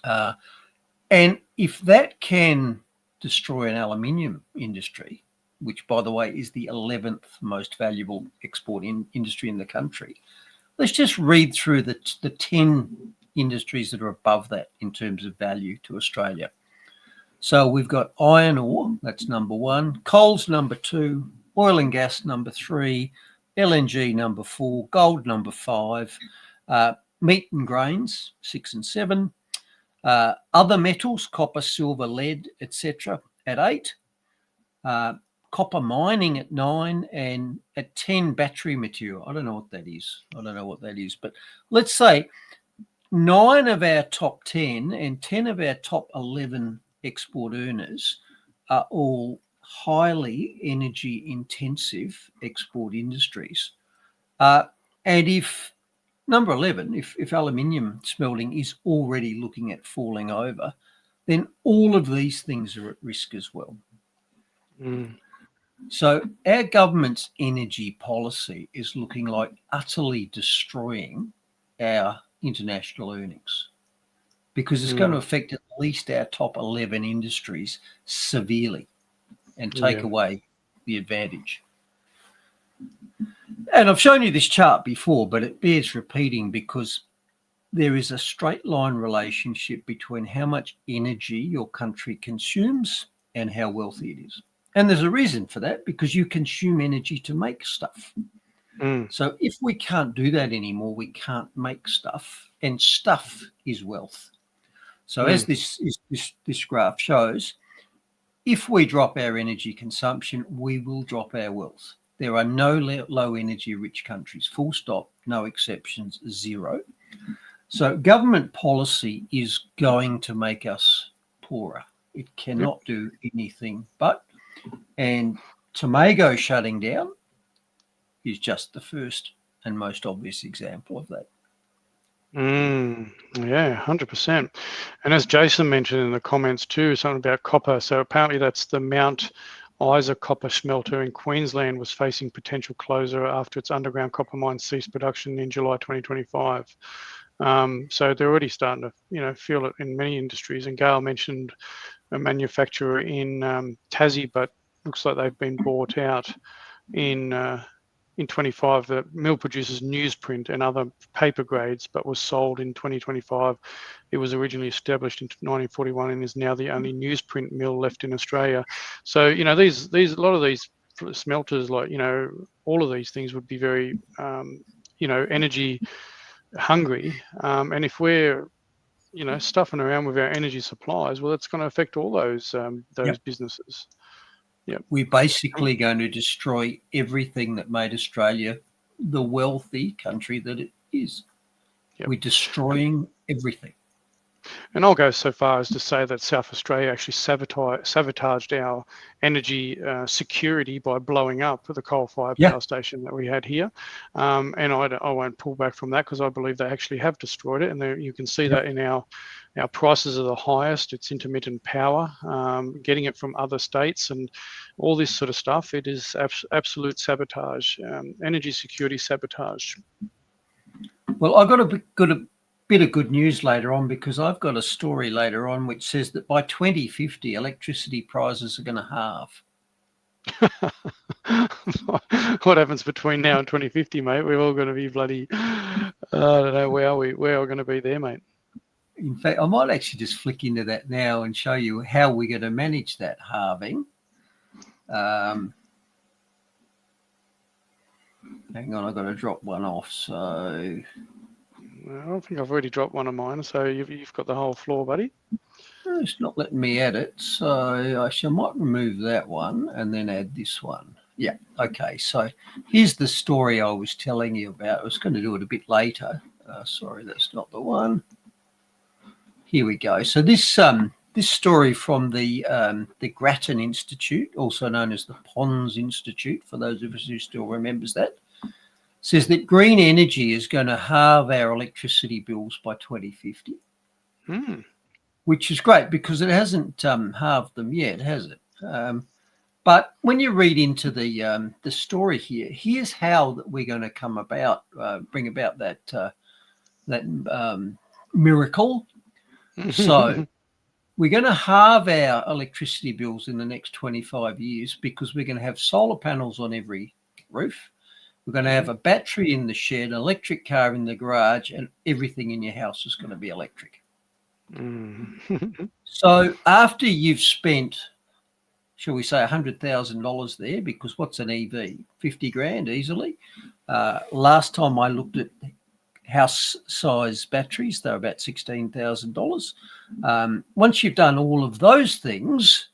And if that can destroy an aluminium industry, which, by the way, is the 11th most valuable export industry in the country, let's just read through the 10 industries that are above that in terms of value to Australia. So we've got iron ore, that's number 1, coal's number 2, oil and gas number 3, LNG number 4, gold number 5, meat and grains 6 and 7, other metals, copper, silver, lead, etc. at 8, copper mining at 9, and at 10, battery material. I don't know what that is. But let's say 9 of our top 10 and 10 of our top 11 export earners are all highly energy intensive export industries. And if number 11, if aluminium smelting is already looking at falling over, then all of these things are at risk as well. So our government's energy policy is looking like utterly destroying our international earnings, because it's going to affect at least our top 11 industries severely and take away the advantage. And I've shown you this chart before, but it bears repeating because there is a straight line relationship between how much energy your country consumes and how wealthy it is. And there's a reason for that, because you consume energy to make stuff. So if we can't do that anymore, we can't make stuff, and stuff is wealth. So as this graph shows, if we drop our energy consumption, we will drop our wealth. There are no low energy rich countries, full stop, no exceptions, 0. So government policy is going to make us poorer. It cannot do anything but. And Tomago shutting down is just the first and most obvious example of that. Yeah, 100%. And as Jason mentioned in the comments too, something about copper. So apparently that's the Mount Isa copper smelter in Queensland was facing potential closure after its underground copper mine ceased production in July 2025. So they're already starting to, feel it in many industries. And Gail mentioned a manufacturer in Tassie, but looks like they've been bought out in 25. The mill produces newsprint and other paper grades, but was sold in 2025. It was originally established in 1941 and is now the only newsprint mill left in Australia. So, these a lot of these smelters, like, all of these things would be very, energy hungry. And if we're, stuffing around with our energy supplies, well, it's going to affect all those businesses. Yeah, we're basically going to destroy everything that made Australia the wealthy country that it is. Yep. We're destroying everything. And I'll go so far as to say that South Australia actually sabotaged our energy security by blowing up the coal-fired power station that we had here. And I won't pull back from that, because I believe they actually have destroyed it. And you can see that in our prices are the highest. It's intermittent power, getting it from other states and all this sort of stuff. It is absolute sabotage, energy security sabotage. Well, I've got a bit of good news later on, because I've got a story later on which says that by 2050, electricity prices are going to halve. What happens between now and 2050, mate? We're all going to be bloody, I don't know, where are we going to be there, mate? In fact, I might actually just flick into that now and show you how we're going to manage that halving. Hang on, I've got to drop one off. So I don't think I've already dropped one of mine, so you've got the whole floor, buddy. It's not letting me add it, so I might remove that one and then add this one. Yeah, okay, so here's the story I was telling you about. I was going to do it a bit later. Sorry, that's not the one. Here we go. So this story from the Grattan Institute, also known as the Pons Institute, for those of us who still remembers that, says that green energy is going to halve our electricity bills by 2050, which is great because it hasn't halved them yet, has it? But when you read into the story here, here's how that we're going to come about, bring about that miracle. So we're going to halve our electricity bills in the next 25 years because we're going to have solar panels on every roof. We're going to have a battery in the shed, an electric car in the garage, and everything in your house is going to be electric. So after you've spent, shall we say, $100,000 there, because what's an EV? 50 grand easily. Last time I looked at house size batteries, they're about $16,000. Once you've done all of those things,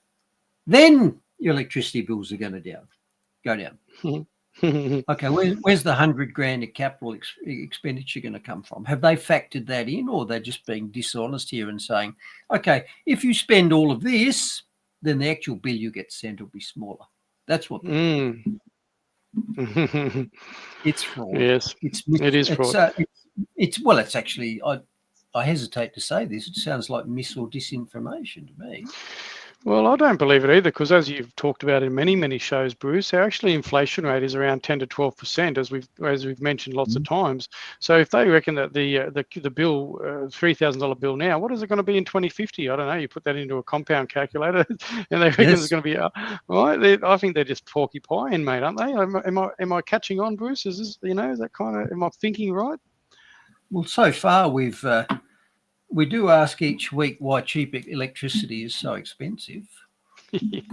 then your electricity bills are going to go down. Okay, where's the 100 grand of capital expenditure going to come from? Have they factored that in, or they're just being dishonest here and saying, okay, if you spend all of this, then the actual bill you get sent will be smaller? That's what it's fraud. Yes, it is fraud. It's actually, I hesitate to say this, it sounds like mis or disinformation to me. Well, I don't believe it either, because as you've talked about in many shows, Bruce, our actually inflation rate is around 10 to 12%, as we've mentioned lots of times. So if they reckon that the bill, $3,000 bill now, what is it going to be in 2050? I don't know. You put that into a compound calculator, and they reckon it's going to be right. I think they're just porcupine, mate, aren't they? Am I catching on, Bruce? Is this, is that kind of? Am I thinking right? Well, so far we do ask each week why cheap electricity is so expensive. Yes.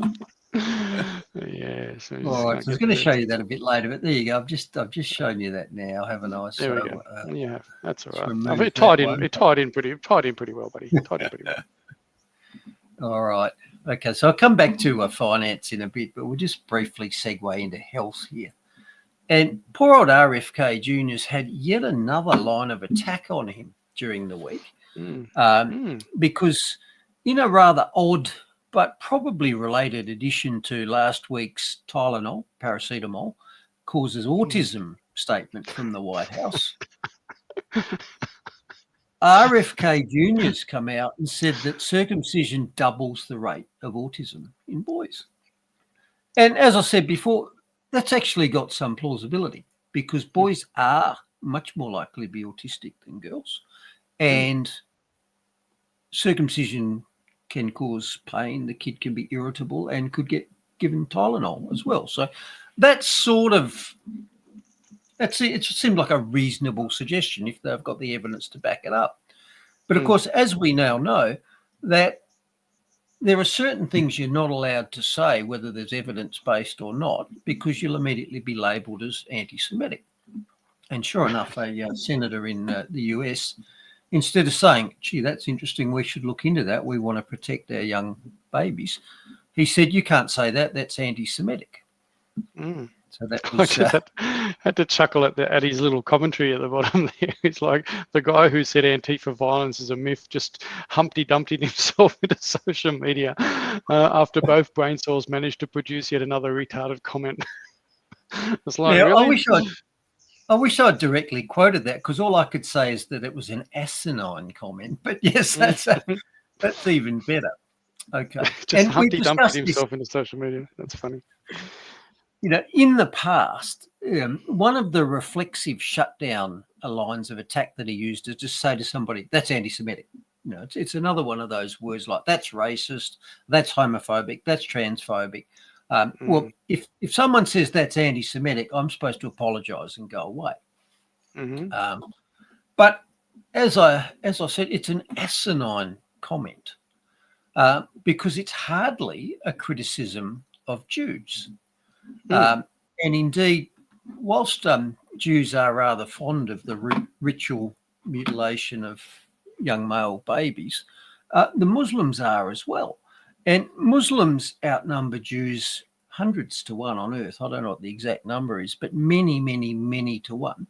All right, so I was going to show you that a bit later, but there you go. I've just shown you that now, haven't I? There we go. Yeah, that's all right. It tied in pretty well, buddy. Tied in pretty well. All right. Okay, so I'll come back to finance in a bit, but we'll just briefly segue into health here. And poor old RFK Jr.'s had yet another line of attack on him during the week. Because in a rather odd but probably related addition to last week's Tylenol, paracetamol, causes autism statement from the White House, RFK Jr.'s come out and said that circumcision doubles the rate of autism in boys. And as I said before, that's actually got some plausibility, because boys are much more likely to be autistic than girls. And circumcision can cause pain. The kid can be irritable and could get given Tylenol as well. So it seemed like a reasonable suggestion if they've got the evidence to back it up. But of course, as we now know, that there are certain things you're not allowed to say, whether there's evidence-based or not, because you'll immediately be labelled as anti-Semitic. And sure enough, a senator in the US, instead of saying, gee, that's interesting, we should look into that, we want to protect our young babies, he said, you can't say that, that's anti-Semitic. So that was, I had to chuckle at his little commentary at the bottom there. It's like the guy who said Antifa violence is a myth just Humpty Dumptied himself into social media after both brain cells managed to produce yet another retarded comment. It's like, really? I wish I'd directly quoted that, because all I could say is that it was an asinine comment. But yes, that's even better. Okay. Just Humpty Dumptied himself into social media. That's funny. In the past, one of the reflexive shutdown lines of attack that he used is just say to somebody, that's anti-Semitic. It's another one of those words like that's racist, that's homophobic, that's transphobic. Well, if someone says that's anti-Semitic, I'm supposed to apologise and go away. But as I said, it's an asinine comment because it's hardly a criticism of Jews. And indeed, whilst Jews are rather fond of the ritual mutilation of young male babies, the Muslims are as well. And Muslims outnumber Jews hundreds to one on earth. I don't know what the exact number is, but many, many, many to one.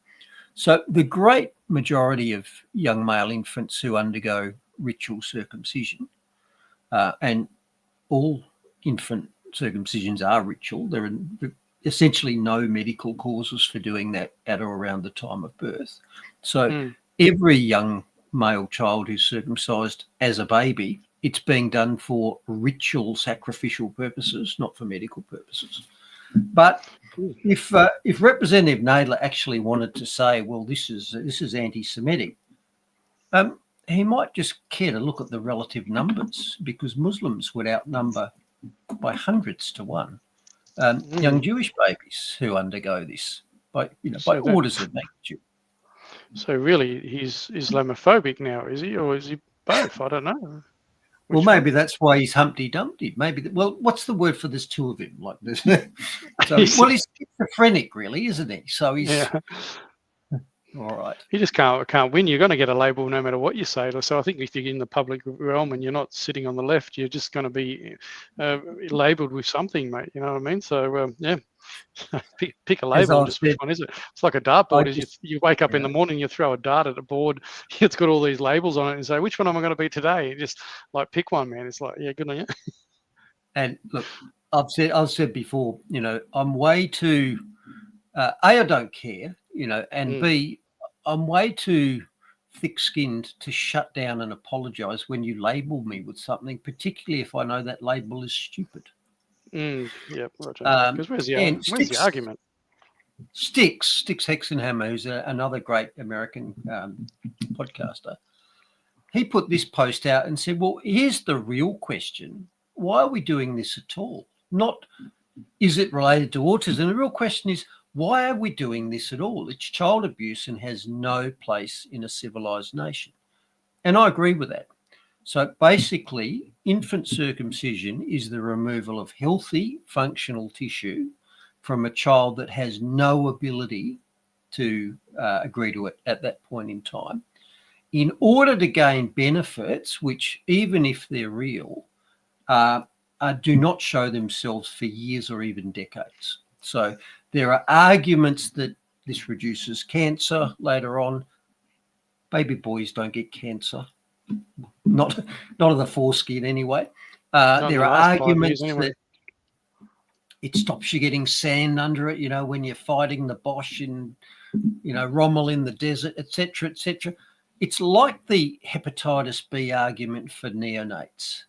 So the great majority of young male infants who undergo ritual circumcision, and all infant circumcisions are ritual. There are essentially no medical causes for doing that at or around the time of birth. So every young male child who's circumcised as a baby it's being done for ritual sacrificial purposes, not for medical purposes. But if Representative Nadler actually wanted to say, well, this is anti-Semitic, he might just care to look at the relative numbers, because Muslims would outnumber by hundreds to one young Jewish babies who undergo this by orders of magnitude. So really, he's Islamophobic now, is he, or is he both? I don't know. Well, maybe that's why he's Humpty Dumpty. Maybe. Well, what's the word for there's two of him? Like this. So, well, he's schizophrenic, really, isn't he? So he's all right. You just can't win. You're going to get a label no matter what you say. So I think if you're in the public realm and you're not sitting on the left, you're just going to be labelled with something, mate. You know what I mean? So pick a label. Just which one is it? It's like a dartboard. You wake up in the morning, you throw a dart at a board. It's got all these labels on it, and say, which one am I going to be today? You just like pick one, man. It's like, yeah, good on you. And look, I've said before, I'm way too. I don't care, and B, I'm way too thick-skinned to shut down and apologise when you label me with something, particularly if I know that label is stupid. Yeah, because where's the argument? Sticks Hexenhammer, who's another great American podcaster, he put this post out and said, well, here's the real question. Why are we doing this at all? Not, is it related to autism? The real question is, why are we doing this at all? It's child abuse and has no place in a civilized nation. And I agree with that. So basically, infant circumcision is the removal of healthy, functional tissue from a child that has no ability to agree to it at that point in time, in order to gain benefits, which, even if they're real, do not show themselves for years or even decades. So there are arguments that this reduces cancer later on. Baby boys don't get cancer, not of the foreskin anyway. There are arguments that it stops you getting sand under it, when you're fighting the Bosch and, Rommel in the desert, etc., etc. It's like the hepatitis B argument for neonates.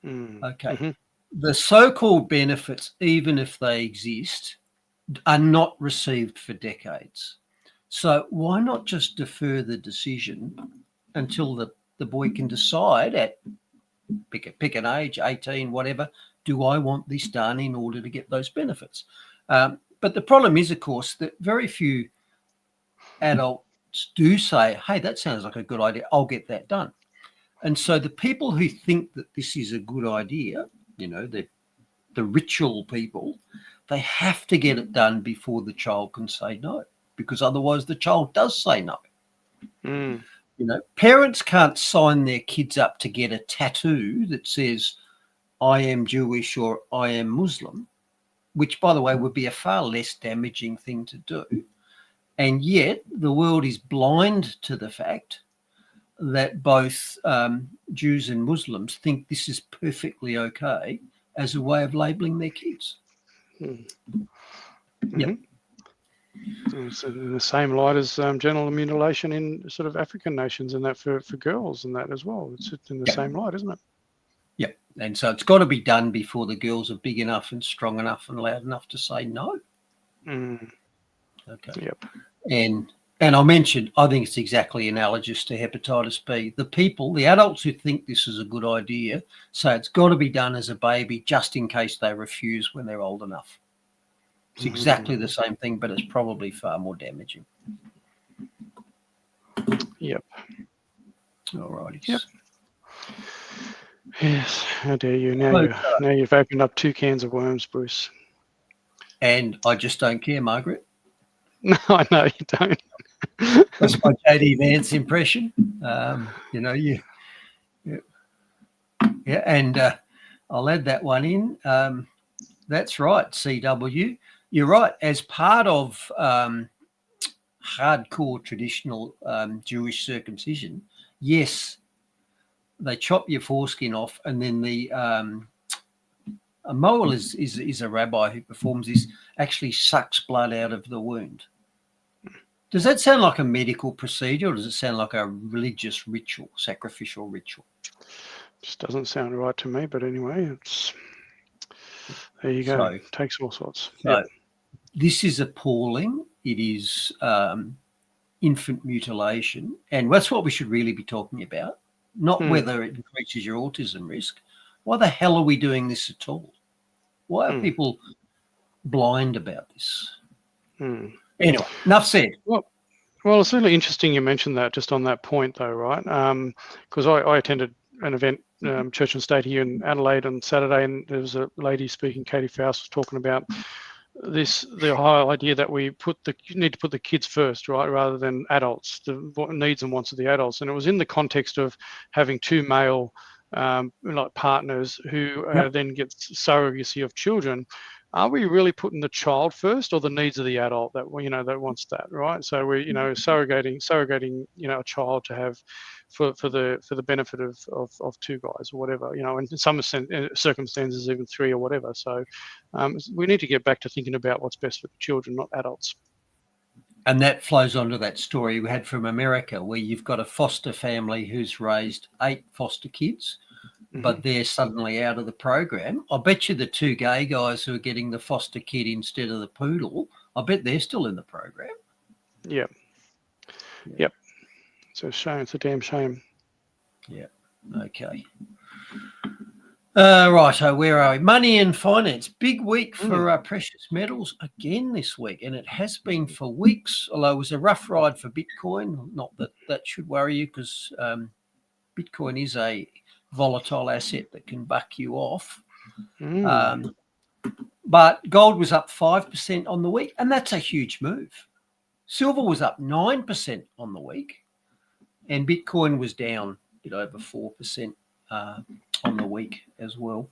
Okay. Mm-hmm. The so-called benefits, even if they exist, are not received for decades. So why not just defer the decision until the boy can decide at pick an age, 18, whatever, do I want this done in order to get those benefits? But the problem is, of course, that very few adults do say, hey, that sounds like a good idea, I'll get that done. And so the people who think that this is a good idea, the ritual people, they have to get it done before the child can say no, because otherwise the child does say no. Parents can't sign their kids up to get a tattoo that says, I am Jewish or I am Muslim, which, by the way, would be a far less damaging thing to do. And yet the world is blind to the fact that both Jews and Muslims think this is perfectly okay as a way of labelling their kids. Yep. It's in the same light as genital mutilation in sort of African nations, and that for girls and that as well. It's in the same light, isn't it? Yep. And so it's got to be done before the girls are big enough and strong enough and loud enough to say no. Okay. Yep. And I mentioned, I think it's exactly analogous to hepatitis B. The adults who think this is a good idea, say it's got to be done as a baby just in case they refuse when they're old enough. It's exactly the same thing, but it's probably far more damaging. Yep. All righty. Yep. Yes. How dare you? Now you've opened up 2 cans of worms, Bruce. And I just don't care, Margaret. No, I know you don't. That's my JD Vance impression. And I'll add that one in. That's right, CW. You're right. As part of hardcore traditional Jewish circumcision, yes, they chop your foreskin off, and then a Moel is a rabbi who performs this, actually sucks blood out of the wound. Does that sound like a medical procedure, or does it sound like a religious ritual, sacrificial ritual? Just doesn't sound right to me, but anyway, there you go. So, Takes all sorts. So this is appalling. It is infant mutilation, and that's what we should really be talking about, not whether it increases your autism risk. Why the hell are we doing this at all? Why are people blind about this? Anyway, enough said. Well, it's really interesting you mentioned that, just on that point though, right? Because I attended an event, Church and State here in Adelaide on Saturday, and there was a lady speaking, Katie Faust, was talking about the whole idea that you need to put the kids first, right, rather than adults, the needs and wants of the adults. And it was in the context of having two male like partners who then get surrogacy of children. Are we really putting the child first, or the needs of the adult that that wants that, right? So we're surrogating a child to have for the benefit of two guys or whatever, and in some circumstances even three or whatever. So we need to get back to thinking about what's best for the children, not adults. And that flows onto that story we had from America, where you've got a foster family who's raised 8 foster kids, but they're suddenly out of the program. I bet you the 2 gay guys who are getting the foster kid instead of the poodle, I bet they're still in the program. Yep. It's a shame. It's a damn shame. Yeah. Okay. Right. So where are we? Money and finance. Big week for precious metals again this week, and it has been for weeks. Although it was a rough ride for Bitcoin. Not that should worry you, because Bitcoin is a volatile asset that can buck you off. But gold was up 5% on the week, and that's a huge move. Silver was up 9% on the week, and Bitcoin was down a bit over 4% on the week as well.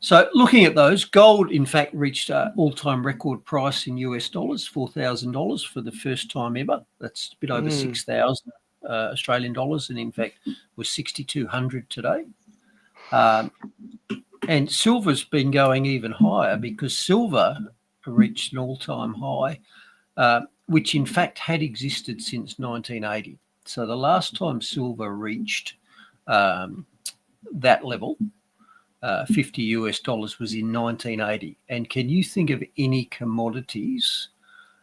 So looking at those, gold in fact reached an all-time record price in US dollars, $4,000 for the first time ever. That's a bit over 6,000 Australian dollars, and in fact was 6,200 today. And silver's been going even higher, because silver reached an all-time high, which in fact had existed since 1980. So the last time silver reached that level, 50 US dollars, was in 1980. And can you think of any commodities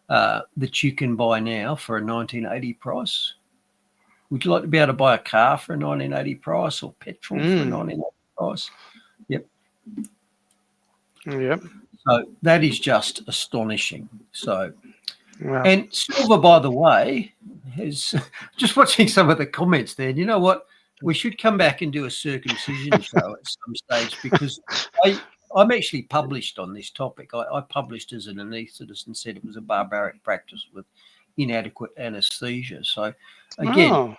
that you can buy now for a 1980 price? Would you like to be able to buy a car for a 1980 price, or petrol for a 1980 price? Yep. So that is just astonishing. So, and silver, by the way, has just watching some of the comments there. And you know what? We should come back and do a circumcision show at some stage, because I'm actually published on this topic. I published as an anaesthetist and said it was a barbaric practice with inadequate anaesthesia. So again,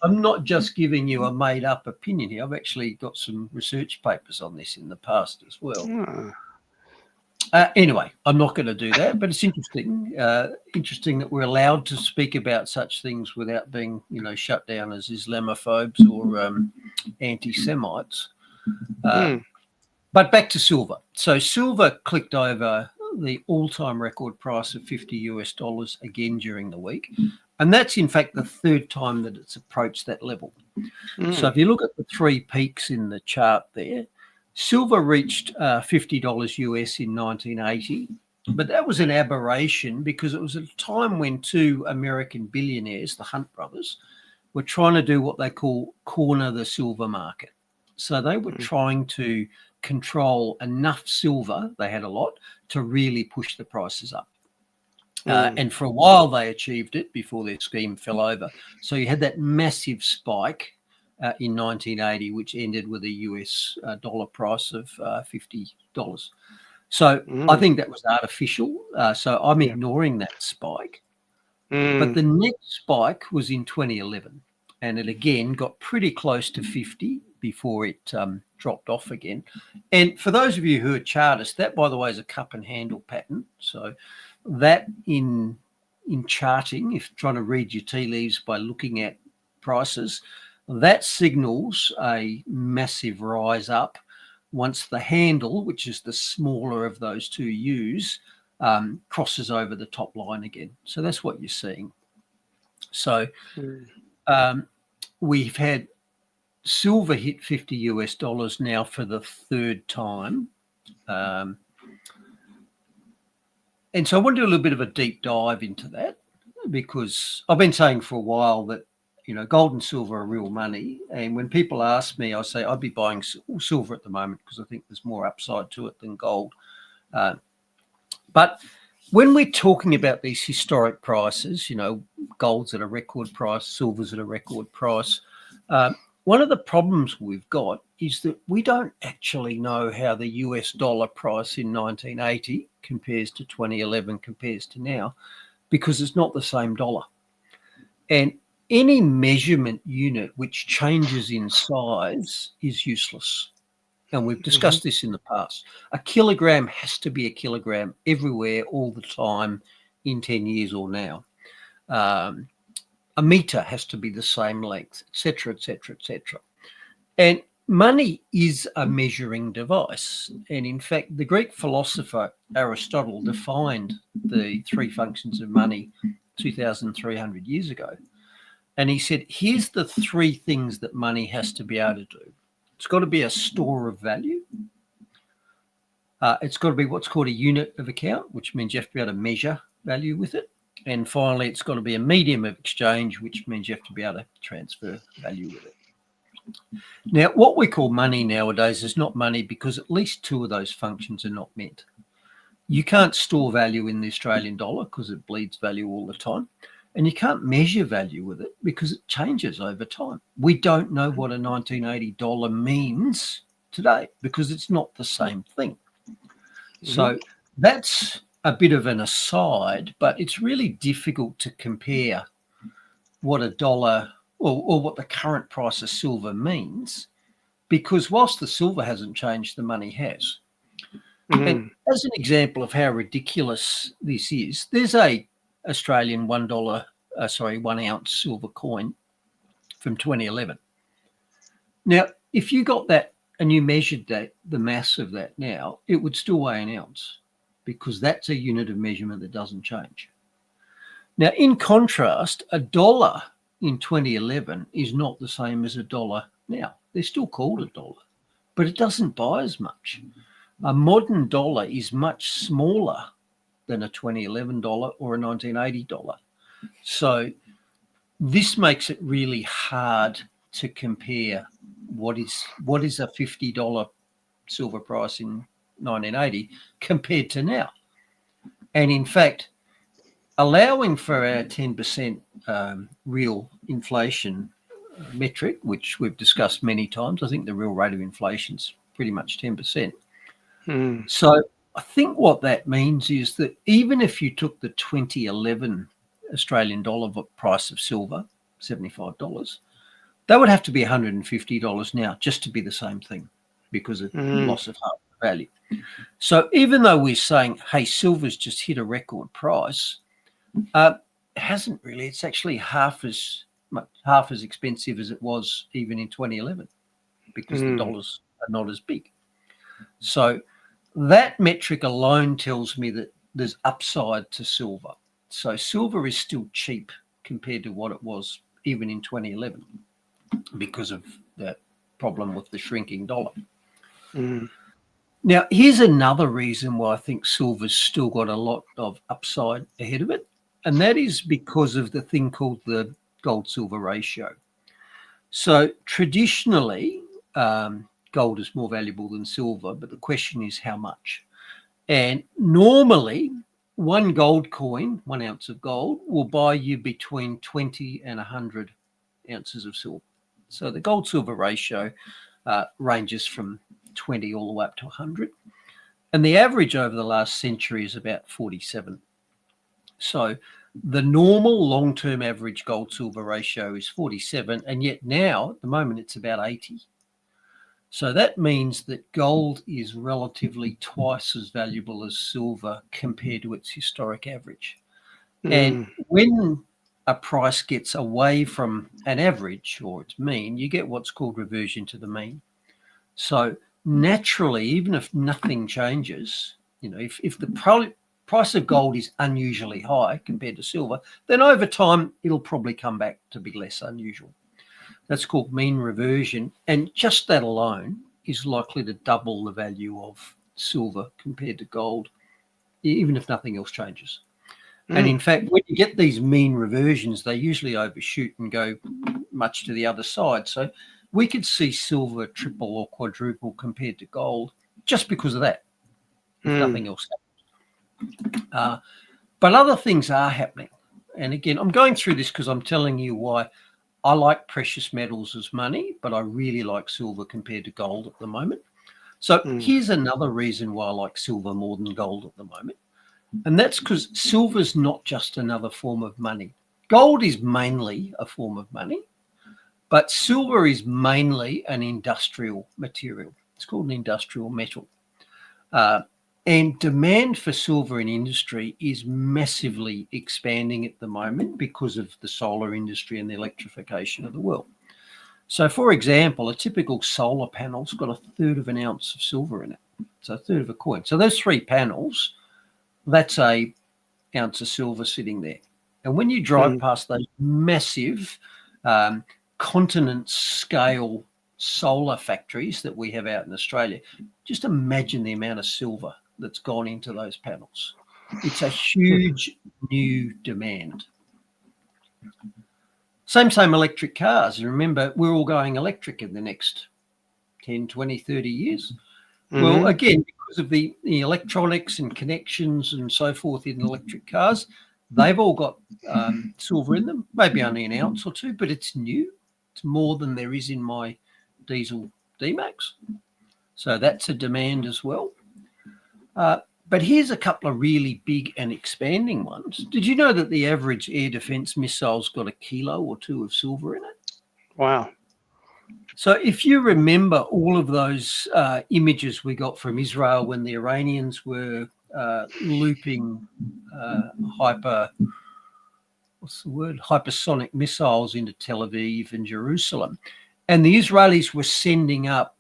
I'm not just giving you a made up opinion here. I've actually got some research papers on this in the past as well. Anyway, I'm not going to do that, but it's interesting. Interesting that we're allowed to speak about such things without being, shut down as Islamophobes or anti-Semites. But back to silver. So silver clicked over the all-time record price of 50 US dollars again during the week. And that's, in fact, the third time that it's approached that level. So if you look at the 3 peaks in the chart there, silver reached $50 US in 1980, but that was an aberration, because it was a time when 2 American billionaires, the Hunt brothers, were trying to do what they call corner the silver market. So they were trying to control enough silver, they had a lot, to really push the prices up. And for a while they achieved it before their scheme fell over. So you had that massive spike in 1980, which ended with a US dollar price of $50. So I think that was artificial. So I'm ignoring that spike. But the next spike was in 2011, and it again got pretty close to 50 before it dropped off again. And for those of you who are chartists, that, by the way, is a cup and handle pattern. So that in charting, if trying to read your tea leaves by looking at prices, that signals a massive rise up once the handle, which is the smaller of those 2 U's, crosses over the top line again. So that's what you're seeing. So we've had silver hit $50 now for the third time. And so I want to do a little bit of a deep dive into that, because I've been saying for a while that, gold and silver are real money. And when people ask me, I say I'd be buying silver at the moment because I think there's more upside to it than gold. But when we're talking about these historic prices, gold's at a record price, silver's at a record price. One of the problems we've got is that we don't actually know how the US dollar price in 1980 compares to 2011 compares to now, because it's not the same dollar. And any measurement unit which changes in size is useless. And we've discussed this in the past. A kilogram has to be a kilogram everywhere, all the time, in 10 years or now. A meter has to be the same length, etc., etc., etc. And money is a measuring device. And in fact, the Greek philosopher Aristotle defined the three functions of money 2,300 years ago. And he said, here's the three things that money has to be able to do. It's got to be a store of value. It's got to be what's called a unit of account, which means you have to be able to measure value with it. And finally, it's got to be a medium of exchange, which means you have to be able to transfer value with it. Now, what we call money nowadays is not money because at least two of those functions are not met. You can't store value in the Australian dollar because it bleeds value all the time. And you can't measure value with it because it changes over time. We don't know what a $1980 means today because it's not the same thing. So that's a bit of an aside, but it's really difficult to compare what a dollar or what the current price of silver means, because whilst the silver hasn't changed, the money has. And as an example of how ridiculous this is, there's a Australian $1 ounce silver coin from 2011. Now, if you got that and you measured that, the mass of that now, it would still weigh an ounce, because that's a unit of measurement that doesn't change. Now, in contrast, a dollar in 2011 is not the same as a dollar now. They're still called a dollar, but it doesn't buy as much. A modern dollar is much smaller than a 2011 dollar or a 1980 dollar. So this makes it really hard to compare what is a $50 silver price in 1980 compared to now. And in fact, allowing for our 10% real inflation metric, which we've discussed many times, I think the real rate of inflation is pretty much 10%. So I think what that means is that even if you took the 2011 Australian dollar price of silver, $75, that would have to be $150 now just to be the same thing, because of loss of half the value. So even though we're saying, hey, silver's just hit a record price, it hasn't really. It's actually half as expensive as it was even in 2011, because the dollars are not as big. So that metric alone tells me that there's upside to silver. So silver is still cheap compared to what it was even in 2011 because of that problem with the shrinking dollar. Now, here's another reason why I think silver's still got a lot of upside ahead of it, and that is because of the thing called the gold-silver ratio. So traditionally, gold is more valuable than silver, but the question is how much? And normally, one gold coin, 1 ounce of gold, will buy you between 20 and 100 ounces of silver. So the gold-silver ratio ranges from 20 all the way up to 100. And the average over the last century is about 47. So the normal long-term average gold-silver ratio is 47, and yet now, at the moment, it's about 80. So that means that gold is relatively twice as valuable as silver compared to its historic average. And when a price gets away from an average or its mean, you get what's called reversion to the mean. So naturally, even if nothing changes, if the price of gold is unusually high compared to silver, then over time, it'll probably come back to be less unusual. That's called mean reversion. And just that alone is likely to double the value of silver compared to gold, even if nothing else changes. And in fact, when you get these mean reversions, they usually overshoot and go much to the other side. So we could see silver triple or quadruple compared to gold just because of that, if nothing else happens. But other things are happening. And again, I'm going through this because I'm telling you why I like precious metals as money, but I really like silver compared to gold at the moment. So here's another reason why I like silver more than gold at the moment. And that's because silver's not just another form of money. Gold is mainly a form of money, but silver is mainly an industrial material. It's called an industrial metal. And demand for silver in industry is massively expanding at the moment because of the solar industry and the electrification of the world. So, for example, a typical solar panel's got 1/3 of an ounce of silver in it. So 1/3 of a coin. So those 3 panels, that's a ounce of silver sitting there. And when you drive past those massive continent scale solar factories that we have out in Australia, just imagine the amount of silver that's gone into those panels. It's a huge new demand. Same electric cars. Remember, we're all going electric in the next 10, 20, 30 years. Well, again, because of the electronics and connections and so forth in electric cars, they've all got silver in them, maybe only an ounce or 2, but it's new. It's more than there is in my diesel D-Max. So that's a demand as well. But here's a couple of really big and expanding ones. Did you know that the average air defense missile's got 1 kilo or 2 of silver in it? Wow. So if you remember all of those images we got from Israel when the Iranians were looping hypersonic missiles into Tel Aviv and Jerusalem, and the Israelis were sending up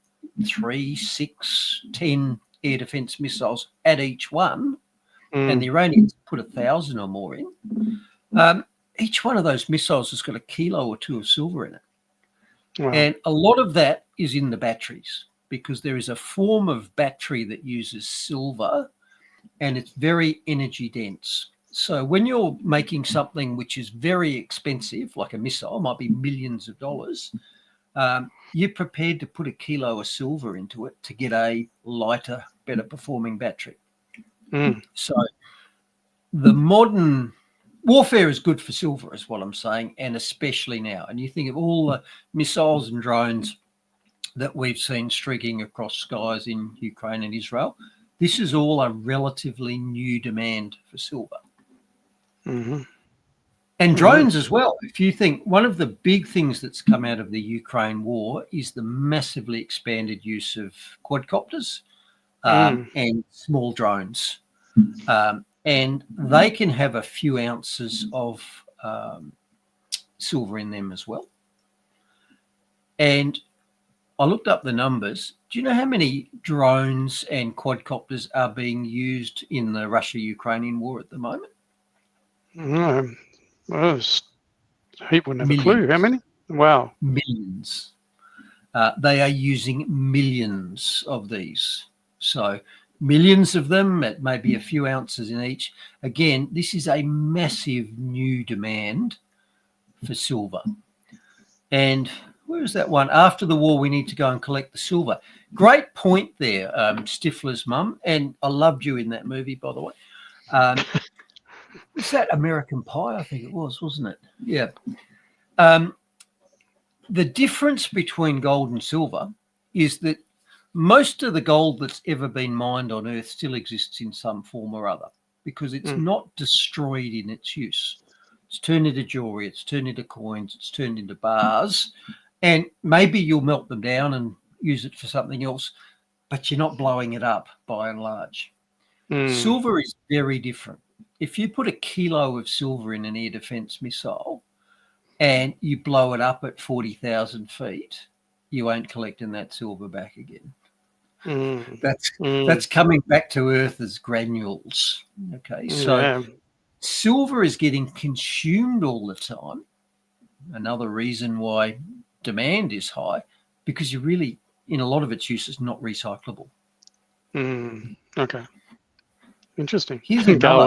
3, 6, 10 air defense missiles at each one, and the Iranians put 1,000 or more in. Each one of those missiles has got 1 kilo or 2 of silver in it. Wow. And a lot of that is in the batteries because there is a form of battery that uses silver and it's very energy dense. So when you're making something which is very expensive, like a missile, might be millions of dollars, you're prepared to put 1 kilo of silver into it to get a lighter, better performing battery. So the modern warfare is good for silver, is what I'm saying, and especially now. And you think of all the missiles and drones that we've seen streaking across skies in Ukraine and Israel, this is all a relatively new demand for silver. And drones as well. If you think one of the big things that's come out of the Ukraine war is the massively expanded use of quadcopters and small drones. And they can have a few ounces of silver in them as well. And I looked up the numbers. Do you know how many drones and quadcopters are being used in the Russia-Ukrainian war at the moment? No. Well, he wouldn't have a clue. How many? Wow. Millions. They are using millions of these. So millions of them at maybe a few ounces in each. Again, this is a massive new demand for silver. And where is that one? After the war, we need to go and collect the silver. Great point there, Stifler's mum. And I loved you in that movie, by the way. Was that American Pie? I think it was, wasn't it? Yeah. The difference between gold and silver is that most of the gold that's ever been mined on Earth still exists in some form or other because it's not destroyed in its use. It's turned into jewelry, it's turned into coins, it's turned into bars, and maybe you'll melt them down and use it for something else, but you're not blowing it up by and large. Silver is very different. If you put 1 kilo of silver in an air defense missile and you blow it up at 40,000 feet, you ain't collecting that silver back again. That's coming back to Earth as granules. Okay, so silver is getting consumed all the time. Another reason why demand is high because you really, in a lot of its use, is not recyclable. Okay. Interesting. Here's Gail another.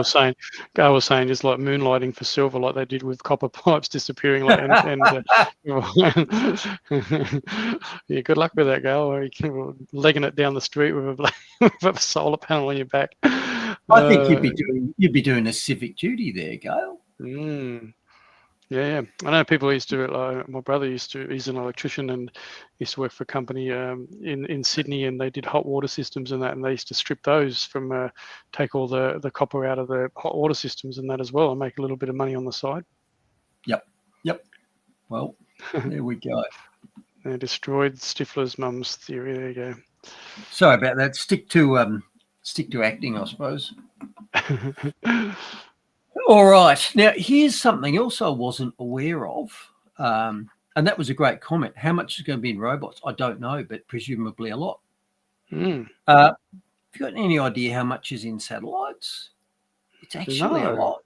was saying just like moonlighting for silver, like they did with copper pipes disappearing. Like yeah, good luck with that, Gail. Or you can legging it down the street with a solar panel on your back. I think you'd be doing a civic duty there, Gail. Yeah. I know people used to. My brother he's an electrician and used to work for a company in Sydney, and they did hot water systems and that, and they used to strip those from, take all the copper out of the hot water systems and that as well, and make a little bit of money on the side. Yep. Well, there we go. They destroyed Stifler's mum's theory. There you go. Sorry about that. Stick to acting, I suppose. All right. Now, here's something else I wasn't aware of, and that was a great comment. How much is going to be in robots? I don't know, but presumably a lot. Have you got any idea how much is in satellites? It's actually a lot.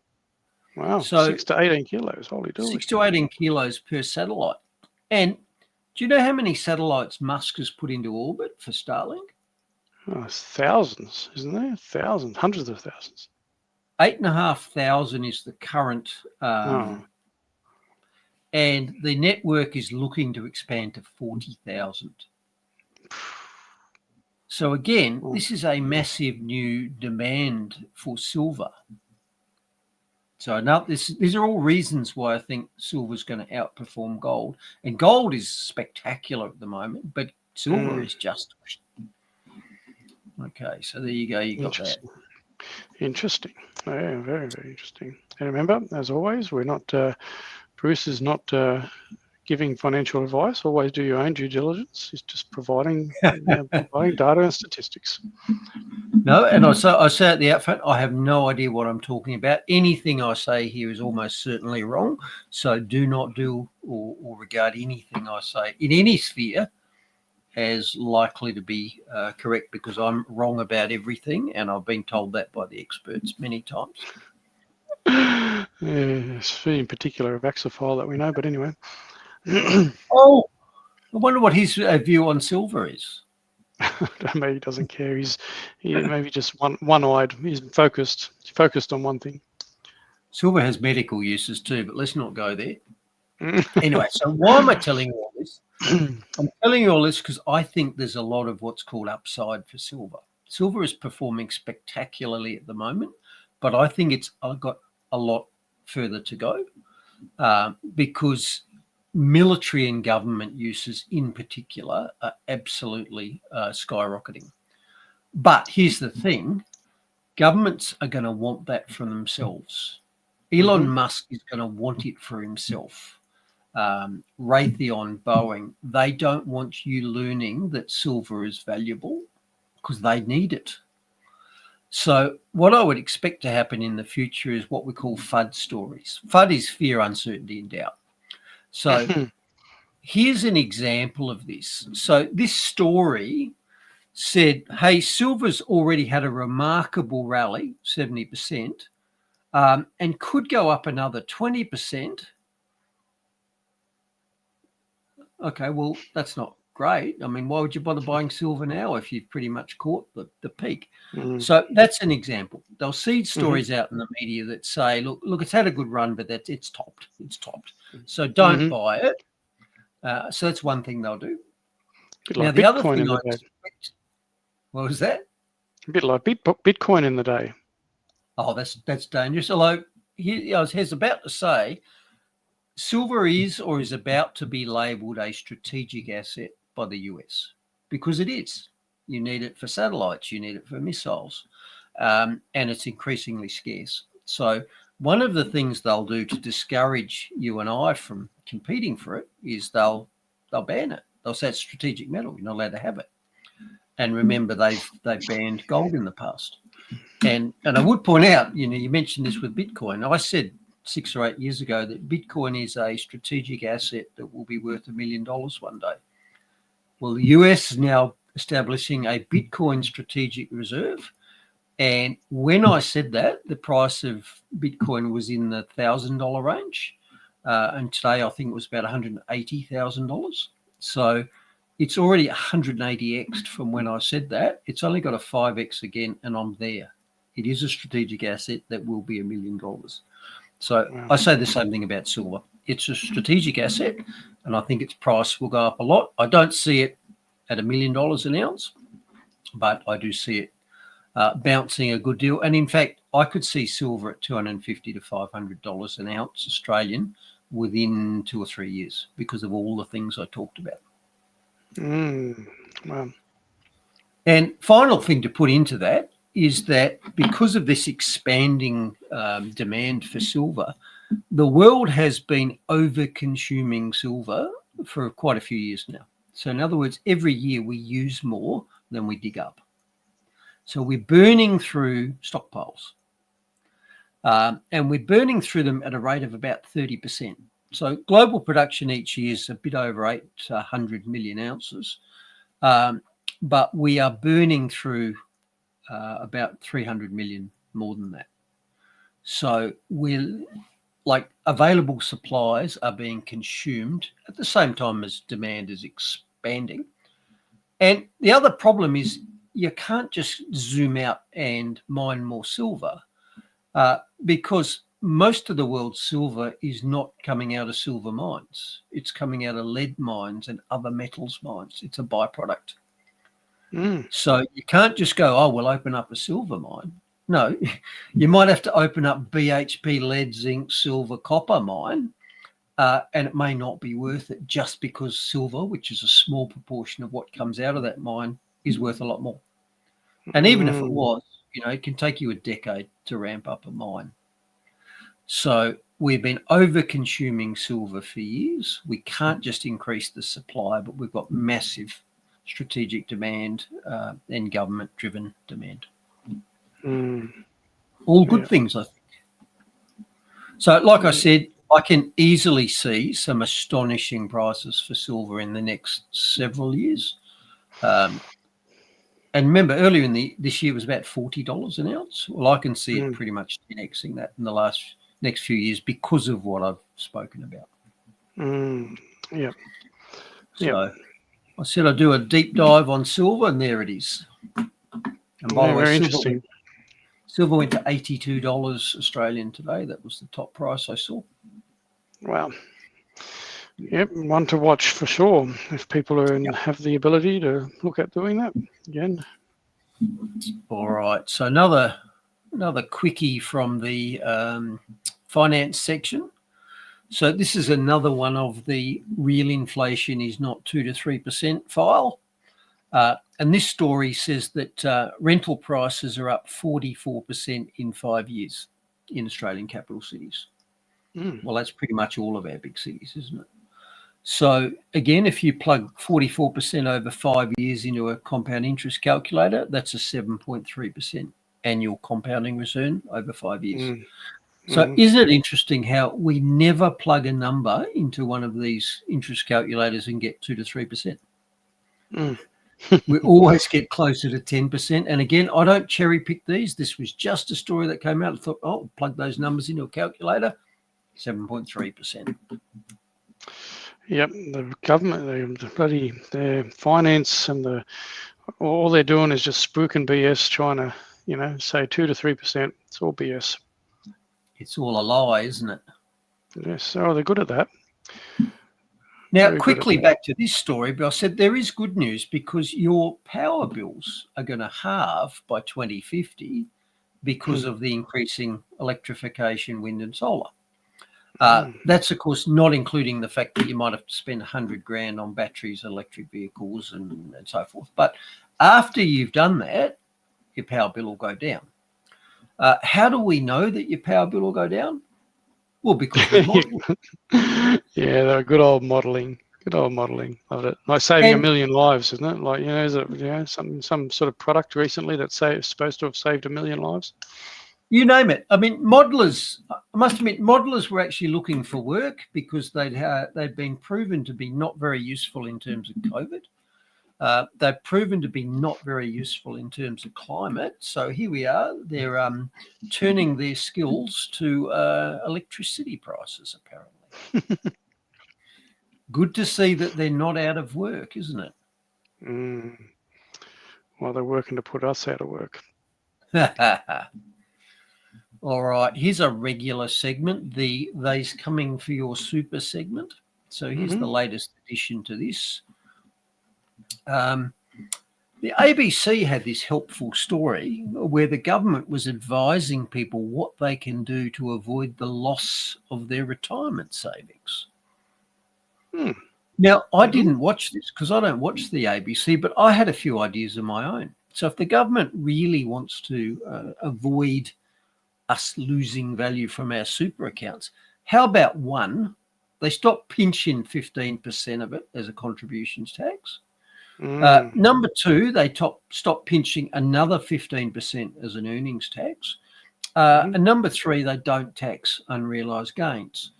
Wow, so 6 to 18 kilos. Holy dooly. 6 to 18 kilos per satellite. And do you know how many satellites Musk has put into orbit for Starlink? Oh, it's thousands, isn't there? Thousands, hundreds of thousands. 8,500 is the current, and the network is looking to expand to 40,000. So again, this is a massive new demand for silver. So now these are all reasons why I think silver is going to outperform gold. And gold is spectacular at the moment, but silver is just okay. So there you go. You got that. Interesting. Yeah, very, very interesting. And remember, as always, we're not. Bruce is not giving financial advice. Always do your own due diligence. He's just providing data and statistics. No, and I say at the outfront, I have no idea what I'm talking about. Anything I say here is almost certainly wrong. So do not do or regard anything I say in any sphere as likely to be correct, because I'm wrong about everything, and I've been told that by the experts many times. Yes, in particular, a Vaxophile that we know, but anyway. Oh, I wonder what his view on silver is. Maybe he doesn't care. He's maybe just one-eyed. He's focused on one thing. Silver has medical uses too, but let's not go there. Anyway, so why am I telling you all this? I'm telling you all this because I think there's a lot of what's called upside for silver. Silver is performing spectacularly at the moment, but I think it's got a lot further to go because military and government uses in particular are absolutely skyrocketing. But here's the thing, governments are going to want that for themselves. Elon Musk is going to want it for himself. Raytheon, Boeing, they don't want you learning that silver is valuable because they need it. So what I would expect to happen in the future is what we call FUD stories. FUD is fear, uncertainty, and doubt. So here's an example of this. So this story said, hey, silver's already had a remarkable rally, 70%, and could go up another 20%. Okay, well, that's not great. I mean, why would you bother buying silver now if you've pretty much caught the peak? So that's an example. They'll seed stories out in the media that say, look, it's had a good run, but it's topped. It's topped. So don't buy it. So that's one thing they'll do. Now, the other Bitcoin thing I expect, what was that? A bit like Bitcoin in the day. Oh, that's dangerous. Although I was about to say, silver is or is about to be labelled a strategic asset by the US because it is. You need it for satellites, you need it for missiles, and it's increasingly scarce. So one of the things they'll do to discourage you and I from competing for it is they'll ban it. They'll say it's strategic metal. You're not allowed to have it. And remember, they've banned gold in the past. And I would point out, you mentioned this with Bitcoin. I said 6 or 8 years ago that Bitcoin is a strategic asset that will be worth $1 million one day. Well, the US is now establishing a Bitcoin strategic reserve. And when I said that, the price of Bitcoin was in the $1,000 range. and today I think it was about $180,000. So it's already 180x from when I said that. It's only got a 5x again, and I'm there. It is a strategic asset that will be $1 million. So Wow. I say the same thing about silver. It's a strategic asset, and I think its price will go up a lot. I don't see it at $1 million an ounce, but I do see it bouncing a good deal. And in fact, I could see silver at $250 to $500 an ounce Australian within 2 or 3 years because of all the things I talked about. Wow. And final thing to put into that is that because of this expanding demand for silver, the world has been over-consuming silver for quite a few years now. So in other words, every year we use more than we dig up. So we're burning through stockpiles. And we're burning through them at a rate of about 30%. So global production each year is a bit over 800 million ounces. But we are burning through about 300 million more than that. So we're like available supplies are being consumed at the same time as demand is expanding. And the other problem is you can't just zoom out and mine more silver because most of the world's silver is not coming out of silver mines. It's coming out of lead mines and other metals mines. It's a byproduct. So you can't just go, oh, we'll open up a silver mine. No, you might have to open up BHP, lead, zinc, silver, copper mine, and it may not be worth it just because silver, which is a small proportion of what comes out of that mine, is worth a lot more. And even if it was, it can take you a decade to ramp up a mine. So we've been over-consuming silver for years. We can't just increase the supply, but we've got massive strategic demand and government-driven demand. All good things, I think. So like I said, I can easily see some astonishing prices for silver in the next several years. And remember, earlier in this year it was about $40 an ounce. Well, I can see it pretty much 10xing that in the next few years because of what I've spoken about. So I said I'd do a deep dive on silver, and there it is. And by the way, very interesting. Silver went to $82 Australian today. That was the top price I saw. Wow. Yep, one to watch for sure if people have the ability to look at doing that again. All right. So another quickie from the finance section. So this is another one of the real inflation is not 2 to 3% file. And this story says that rental prices are up 44% in 5 years in Australian capital cities. Well, that's pretty much all of our big cities, isn't it? So again, if you plug 44% over 5 years into a compound interest calculator, that's a 7.3% annual compounding return over 5 years. So isn't it interesting how we never plug a number into one of these interest calculators and get 2 to 3%? We always get closer to 10%. And again, I don't cherry pick these. This was just a story that came out. I thought, oh, plug those numbers into a calculator, 7.3%. Yep, the government, their finance and all they're doing is just spooking BS, trying to, say 2 to 3%. It's all BS. It's all a lie, isn't it? Yes, they're good at that. Now, quickly back to this story, but I said there is good news because your power bills are going to halve by 2050 because of the increasing electrification, wind and solar. That's, of course, not including the fact that you might have to spend $100,000 on batteries, electric vehicles and so forth. But after you've done that, your power bill will go down. How do we know that your power bill will go down? Well, because we model. Yeah, they're good old modelling. Good old modelling. Love it. Like saving a million lives, isn't it? Like, is it some sort of product recently that's supposed to have saved 1 million lives? You name it. I mean, modelers, I must admit, modelers were actually looking for work because they'd been proven to be not very useful in terms of COVID. They've proven to be not very useful in terms of climate. So here we are. They're turning their skills to electricity prices, apparently. Good to see that they're not out of work, isn't it? Well, they're working to put us out of work. All right, here's a regular segment, the They's Coming for Your Super segment. So here's the latest addition to this. The ABC had this helpful story where the government was advising people what they can do to avoid the loss of their retirement savings. Now, I didn't watch this because I don't watch the ABC, but I had a few ideas of my own. So if the government really wants to avoid us losing value from our super accounts, how about one, they stop pinching 15% of it as a contributions tax. Number two, they stop pinching another 15% as an earnings tax. And number three, they don't tax unrealised gains.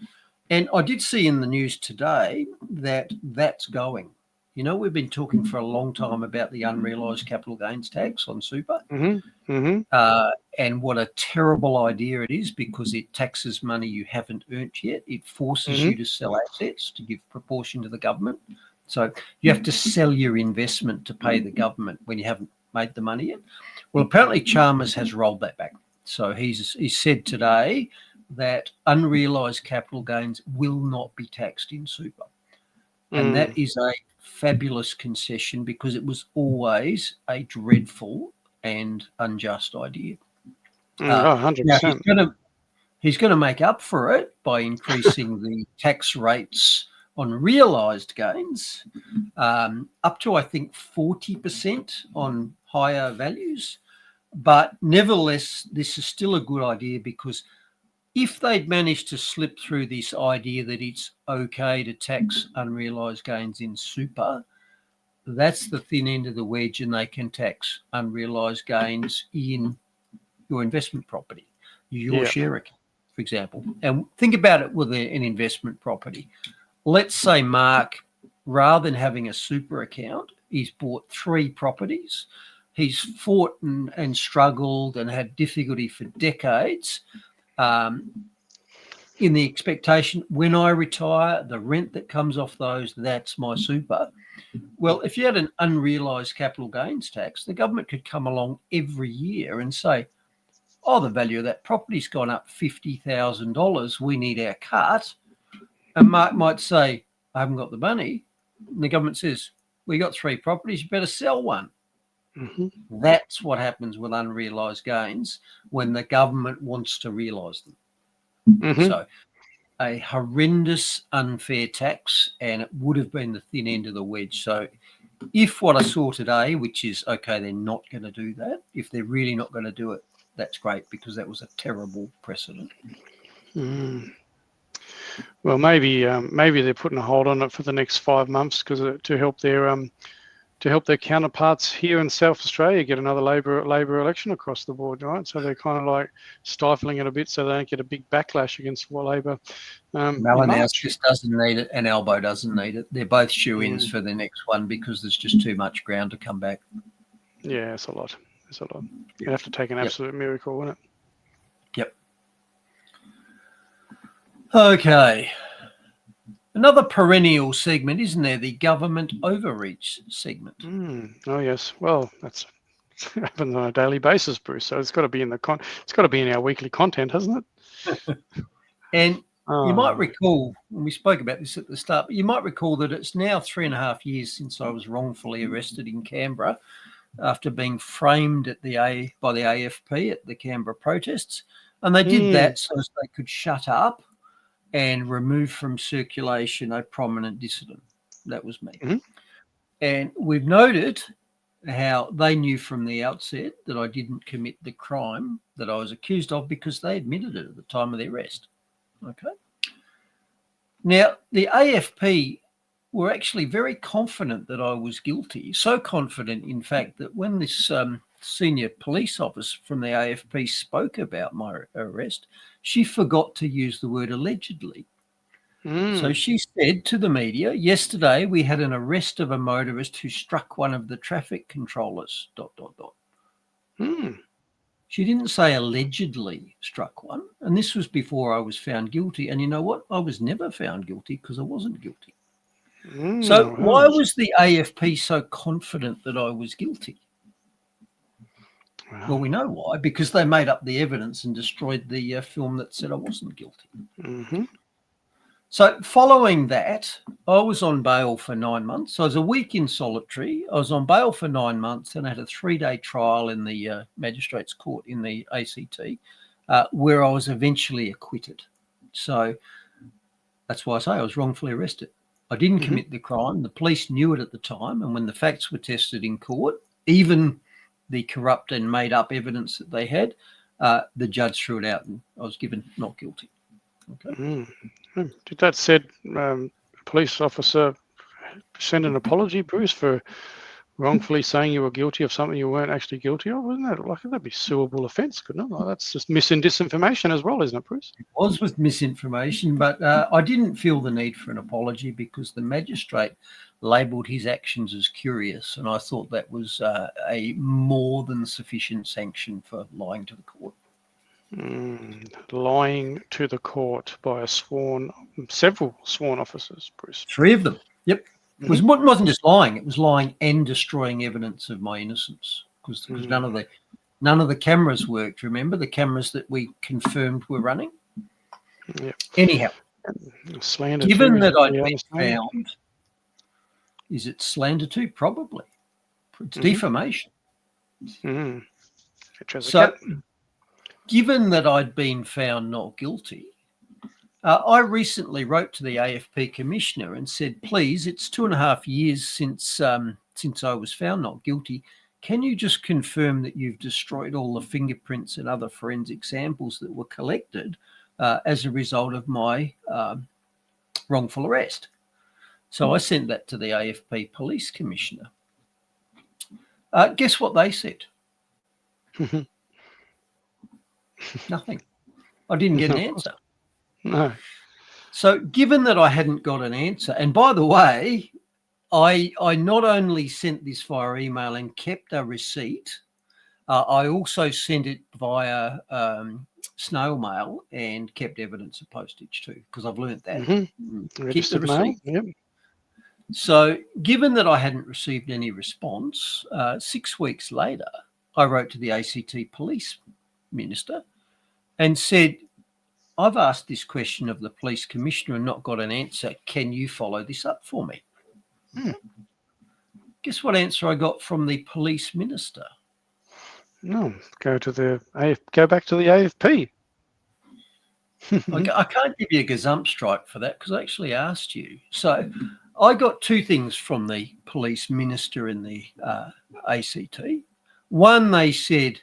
And I did see in the news today that that's going. You know, we've been talking for a long time about the unrealised capital gains tax on super and what a terrible idea it is because it taxes money you haven't earned yet. It forces you to sell assets to give proportion to the government. So you have to sell your investment to pay the government when you haven't made the money yet. Well, apparently Chalmers has rolled that back. So he said today that unrealised capital gains will not be taxed in super. And that is a fabulous concession because it was always a dreadful and unjust idea. 100%. Now he's going to make up for it by increasing the tax rates on realised gains up to, I think, 40% on higher values. But nevertheless, this is still a good idea because if they'd managed to slip through this idea that it's okay to tax unrealised gains in super, that's the thin end of the wedge and they can tax unrealised gains in your investment property, your share account, for example. And think about it with an investment property. Let's say Mark, rather than having a super account, he's bought 3 properties. He's fought and struggled and had difficulty for decades in the expectation, when I retire, the rent that comes off those, that's my super. Well, if you had an unrealised capital gains tax, the government could come along every year and say, oh, the value of that property's gone up $50,000. We need our cut. And Mark might say, I haven't got the money. And the government says, we got 3 properties, you better sell one. That's what happens with unrealised gains when the government wants to realise them. So a horrendous unfair tax, and it would have been the thin end of the wedge. So if what I saw today, which is, okay, they're not going to do that, if they're really not going to do it, that's great because that was a terrible precedent. Well, maybe they're putting a hold on it for the next 5 months because to help their counterparts here in South Australia get another Labor election across the board, right? So they're kind of like stifling it a bit so they don't get a big backlash against what Labor. Malinowski just doesn't need it and Albo doesn't need it. They're both shoe-ins for the next one because there's just too much ground to come back. Yeah, it's a lot. It's a lot. You'd have to take an absolute miracle, wouldn't it? Yep. Okay. Another perennial segment, isn't there? The government overreach segment. Oh yes. Well, that's happens on a daily basis, Bruce. So it's got to be in it's got to be in our weekly content, hasn't it? And you might recall, and we spoke about this at the start, but you might recall that it's now 3.5 years since I was wrongfully arrested in Canberra after being framed by the AFP at the Canberra protests, and they did that so as they could shut up and remove from circulation a prominent dissident. That was me. And we've noted how they knew from the outset that I didn't commit the crime that I was accused of because they admitted it at the time of the arrest. Okay. Now, the AFP were actually very confident that I was guilty, so confident, in fact, that when this senior police officer from the AFP spoke about my arrest, she forgot to use the word allegedly. So she said to the media, yesterday we had an arrest of a motorist who struck one of the traffic controllers, ... She didn't say allegedly struck one. And this was before I was found guilty. And you know what? I was never found guilty because I wasn't guilty. So why was the AFP so confident that I was guilty? Well, we know why, because they made up the evidence and destroyed the film that said I wasn't guilty. So following that, I was on bail for 9 months. I was a week in solitary. I was on bail for 9 months and had a 3-day trial in the magistrates court in the ACT, where I was eventually acquitted. So that's why I say I was wrongfully arrested. I didn't commit the crime. The police knew it at the time. And when the facts were tested in court, even the corrupt and made up evidence that they had, the judge threw it out and I was given not guilty. Okay. Did that said police officer send an apology, Bruce, for wrongfully saying you were guilty of something you weren't actually guilty of? Wasn't that like that'd be suable offence, couldn't it? Like, that's just mis and disinformation as well, isn't it, Bruce? It was with misinformation, but I didn't feel the need for an apology because the magistrate labelled his actions as curious, and I thought that was a more than sufficient sanction for lying to the court. Lying to the court by several sworn officers, Bruce. 3 of them. Yep. It wasn't just lying; it was lying and destroying evidence of my innocence because none of the cameras worked. Remember the cameras that we confirmed were running. Yep. Anyhow, slander. Given that I'd been found, is it slander too? Probably. It's defamation. So, given that I'd been found not guilty, I recently wrote to the AFP commissioner and said, please, it's 2.5 years since I was found not guilty. Can you just confirm that you've destroyed all the fingerprints and other forensic samples that were collected as a result of my wrongful arrest? So I sent that to the AFP police commissioner. Guess what they said? Nothing. I didn't get an answer. No. So given that I hadn't got an answer, and by the way, I not only sent this via email and kept a receipt, I also sent it via snail mail and kept evidence of postage too, because I've learnt that. Keep the receipt. Yep. So given that I hadn't received any response, 6 weeks later, I wrote to the ACT police minister and said, I've asked this question of the police commissioner and not got an answer. Can you follow this up for me? Guess what answer I got from the police minister? No, go back to the AFP. I can't give you a gazump strike for that because I actually asked you. So I got 2 things from the police minister in the ACT. One, they said,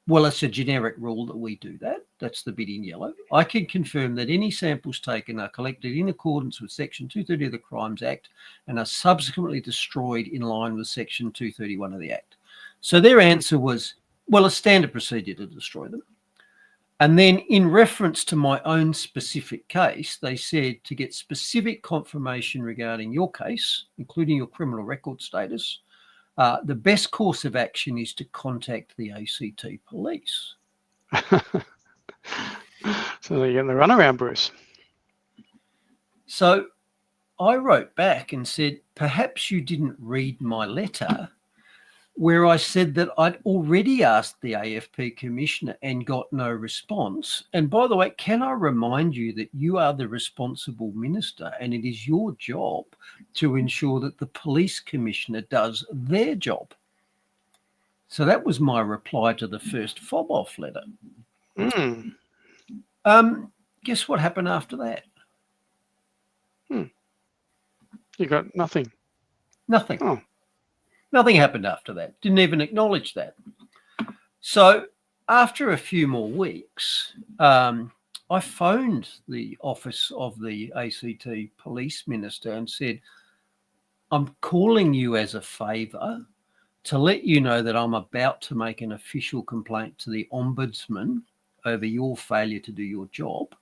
well, it's a generic rule that we do that. That's the bit in yellow. I can confirm that any samples taken are collected in accordance with Section 230 of the Crimes Act and are subsequently destroyed in line with Section 231 of the Act. So their answer was, well, a standard procedure to destroy them. And then in reference to my own specific case, they said to get specific confirmation regarding your case, including your criminal record status, the best course of action is to contact the ACT police. So they're getting the runaround, Bruce. So I wrote back and said, perhaps you didn't read my letter where I said that I'd already asked the AFP commissioner and got no response. And by the way, can I remind you that you are the responsible minister and it is your job to ensure that the police commissioner does their job. So that was my reply to the first fob-off letter. Guess what happened after that? You got nothing. Nothing. Oh. Nothing happened after that. Didn't even acknowledge that. So after a few more weeks, I phoned the office of the ACT police minister and said, I'm calling you as a favour to let you know that I'm about to make an official complaint to the ombudsman over your failure to do your job.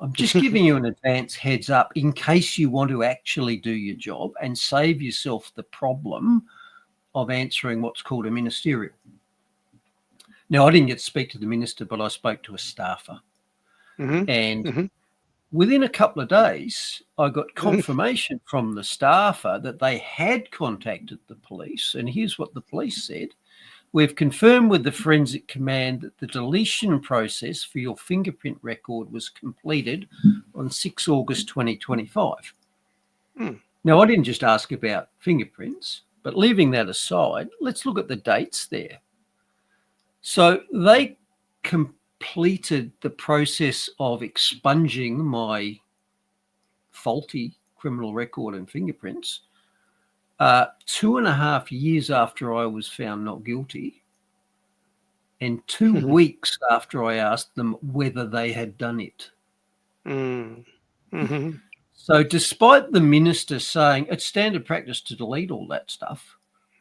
I'm just giving you an advance heads up in case you want to actually do your job and save yourself the problem of answering what's called a ministerial. Now, I didn't get to speak to the minister, but I spoke to a staffer. And within a couple of days, I got confirmation from the staffer that they had contacted the police. And here's what the police said. We've confirmed with the Forensic Command that the deletion process for your fingerprint record was completed on 6 August 2025. Now, I didn't just ask about fingerprints, but leaving that aside, let's look at the dates there. So they completed the process of expunging my faulty criminal record and fingerprints 2.5 years after I was found not guilty, and 2 weeks after I asked them whether they had done it. So despite the minister saying it's standard practice to delete all that stuff,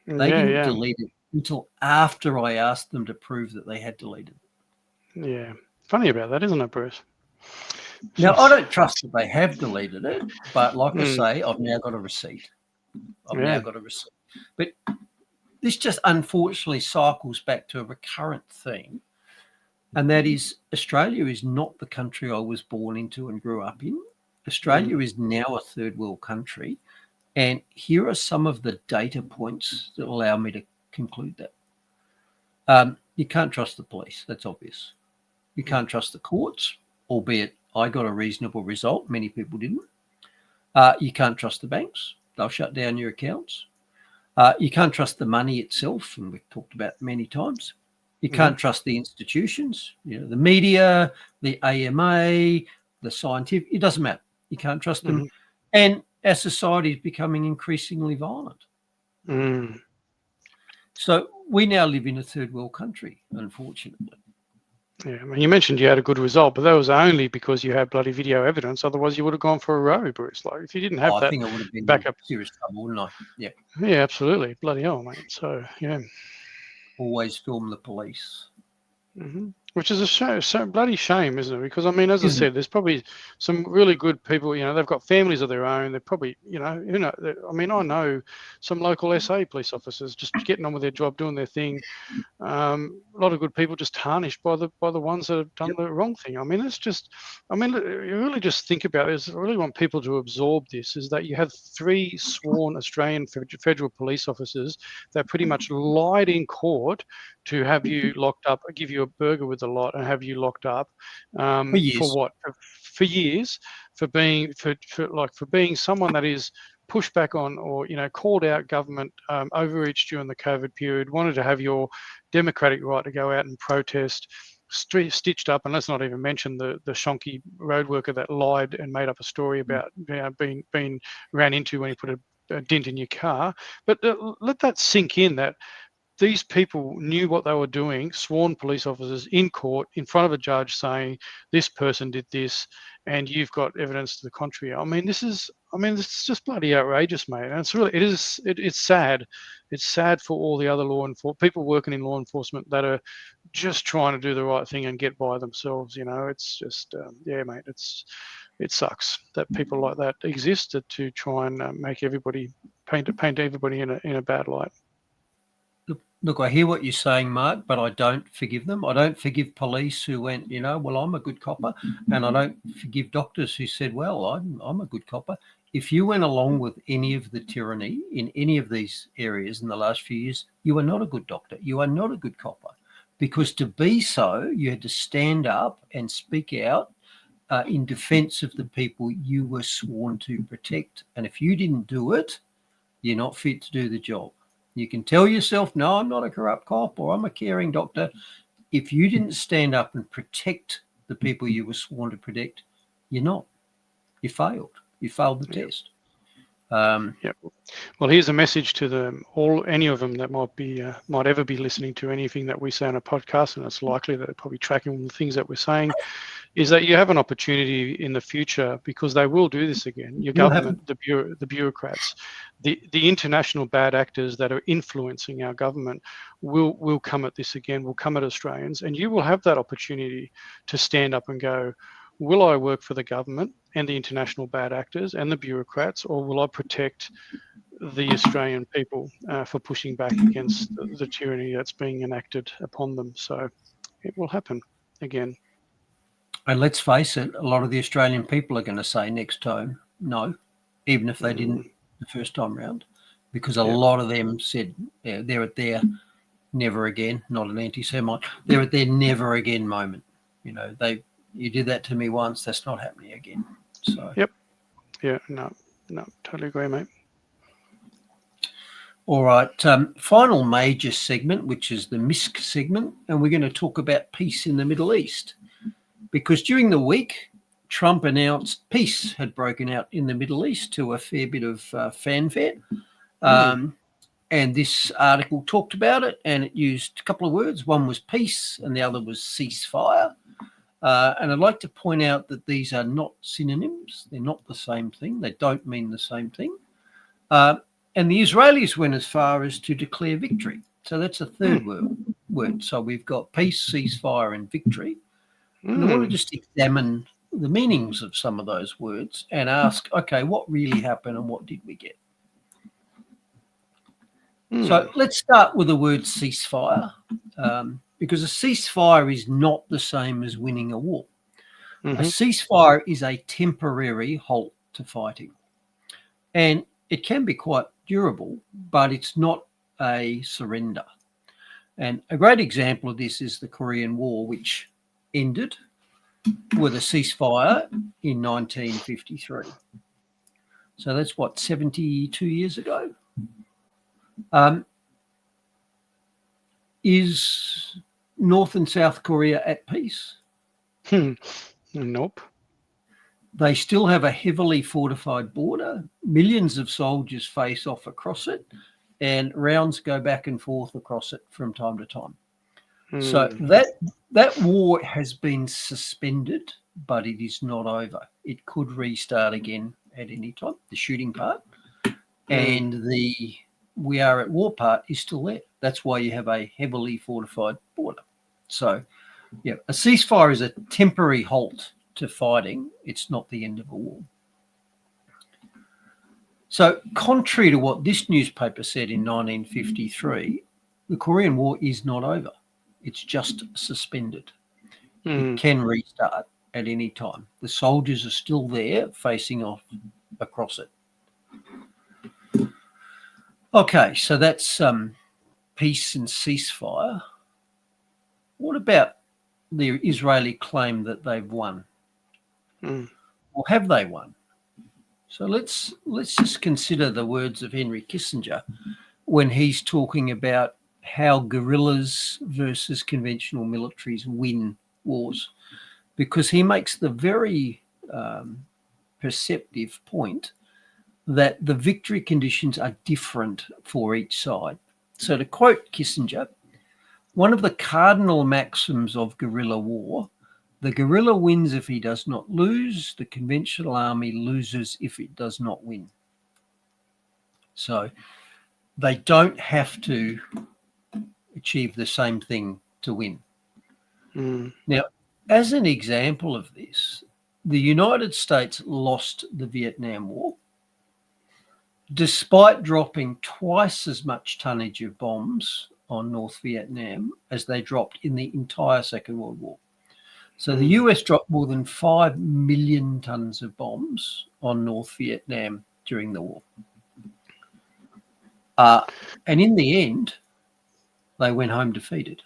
they didn't delete it until after I asked them to prove that they had deleted it. Yeah. Funny about that, isn't it, Bruce? Now, I don't trust that they have deleted it, but like I say, I've now got a receipt. But this just unfortunately cycles back to a recurrent theme, and that is Australia is not the country I was born into and grew up in. Australia is now a third world country, and here are some of the data points that allow me to conclude that. You can't trust the police, that's obvious. You can't trust the courts, albeit I got a reasonable result. Many people didn't. You can't trust the banks. They'll shut down your accounts. You can't trust the money itself, and we've talked about many times. You can't trust the institutions, the media, the AMA, the scientific. It doesn't matter. You can't trust them. And our society is becoming increasingly violent. So we now live in a third world country, unfortunately. Yeah, I mean, you mentioned you had a good result, but that was only because you had bloody video evidence. Otherwise, you would have gone for a row, Bruce. Like, if you didn't have that, I think it would have been backup, serious trouble, wouldn't I? Yeah. Yeah, absolutely. Bloody hell, mate. So, yeah. Always film the police. Which is a so bloody shame, isn't it? Because, I mean, as I said, there's probably some really good people, they've got families of their own. They're probably, I mean, I know some local SA police officers just getting on with their job, doing their thing. A lot of good people just tarnished by the ones that have done the wrong thing. I mean, you really just think about this. I really want people to absorb this, is that you have 3 sworn Australian federal police officers that pretty much lied in court to have you locked up, give you a burger with a lot and have you locked up for what? For years, for being someone that is pushed back on or called out government overreach during the COVID period, wanted to have your democratic right to go out and protest, stitched up. And let's not even mention the shonky road worker that lied and made up a story about being ran into when he put a dent in your car. But let that sink in, that these people knew what they were doing, sworn police officers in court in front of a judge saying this person did this and you've got evidence to the contrary. I mean, this is just bloody outrageous, mate. And it's sad. It's sad for all the other people working in law enforcement that are just trying to do the right thing and get by themselves. It's just, mate, it sucks that people like that exist to try and make everybody, paint everybody in a bad light. Look, I hear what you're saying, Mark, but I don't forgive them. I don't forgive police who went, well, I'm a good copper. And I don't forgive doctors who said, well, I'm a good copper. If you went along with any of the tyranny in any of these areas in the last few years, you are not a good doctor. You are not a good copper. Because to be so, you had to stand up and speak out in defense of the people you were sworn to protect. And if you didn't do it, you're not fit to do the job. You can tell yourself, no, I'm not a corrupt cop or I'm a caring doctor. If you didn't stand up and protect the people you were sworn to protect, you're not. You failed. You failed the test. Well, here's a message to any of them that might ever be listening to anything that we say on a podcast, and it's likely that they're probably tracking the things that we're saying, is that you have an opportunity in the future, because they will do this again. Your government, the bureaucrats, the international bad actors that are influencing our government will come at this again, will come at Australians, and you will have that opportunity to stand up and go, will I work for the government and the international bad actors and the bureaucrats, or will I protect the Australian people for pushing back against the tyranny that's being enacted upon them? So it will happen again. And let's face it, a lot of the Australian people are going to say next time no, even if they didn't the first time round, because a lot of them said they're at their never again, not an anti-Semite, they're at their never again moment. You know, you did that to me once, that's not happening again. So No, totally agree, mate. All right, final major segment, which is the MISC segment, and we're going to talk about peace in the Middle East, because during the week, Trump announced peace had broken out in the Middle East to a fair bit of fanfare. And this article talked about it, and it used a couple of words. One was peace and the other was ceasefire. And I'd like to point out that these are not synonyms. They're not the same thing. They don't mean the same thing. And the Israelis went as far as to declare victory. So that's a third word. So we've got peace, ceasefire, and victory. And I want to just examine the meanings of some of those words and ask, okay, what really happened and what did we get? So let's start with the word ceasefire, because a ceasefire is not the same as winning a war. A ceasefire is a temporary halt to fighting. And it can be quite durable, but it's not a surrender. And a great example of this is the Korean War, which ended with a ceasefire in 1953. So that's 72 years ago? Is North and South Korea at peace? Nope. They still have a heavily fortified border. Millions of soldiers face off across it, and rounds go back and forth across it from time to time. So that war has been suspended, but it is not over. It could restart again at any time. The shooting part and the we are at war part is still there. That's why you have a heavily fortified border. So, yeah, a ceasefire is a temporary halt to fighting. It's not the end of a war. So, contrary to what this newspaper said in 1953, the Korean War is not over. It's just suspended. It can restart at any time. The soldiers are still there facing off across it. Okay, so that's peace and ceasefire. What about the Israeli claim that they've won? Or have they won? So let's just consider the words of Henry Kissinger when he's talking about how guerrillas versus conventional militaries win wars, because he makes the very perceptive point that the victory conditions are different for each side. So to quote Kissinger, one of the cardinal maxims of guerrilla war, the guerrilla wins if he does not lose, the conventional army loses if it does not win. So they don't have to achieve the same thing to win. Now, as an example of this, the United States lost the Vietnam War despite dropping twice as much tonnage of bombs on North Vietnam as they dropped in the entire Second World War. So the US dropped more than 5 million tons of bombs on North Vietnam during the war. And in the end, they went home defeated.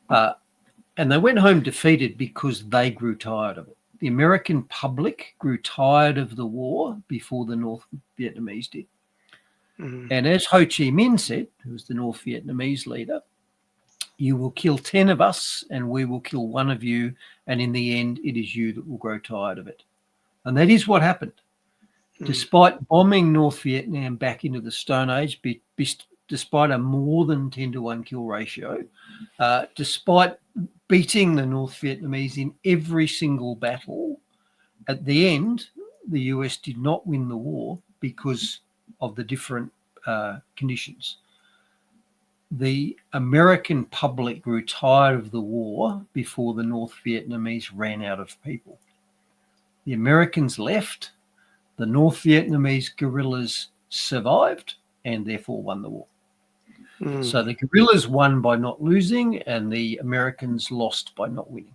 And they went home defeated because they grew tired of it. The American public grew tired of the war before the North Vietnamese did. And as Ho Chi Minh said, who was the North Vietnamese leader, you will kill 10 of us and we will kill one of you. And in the end, it is you that will grow tired of it. And that is what happened. Despite bombing North Vietnam back into the Stone Age, despite a more than 10-to-1 kill ratio, despite beating the North Vietnamese in every single battle, at the end, the US did not win the war because of the different conditions. the American public grew tired of the war before the North Vietnamese ran out of people. The Americans left, the North Vietnamese guerrillas survived and therefore won the war. So the guerrillas won by not losing and the Americans lost by not winning.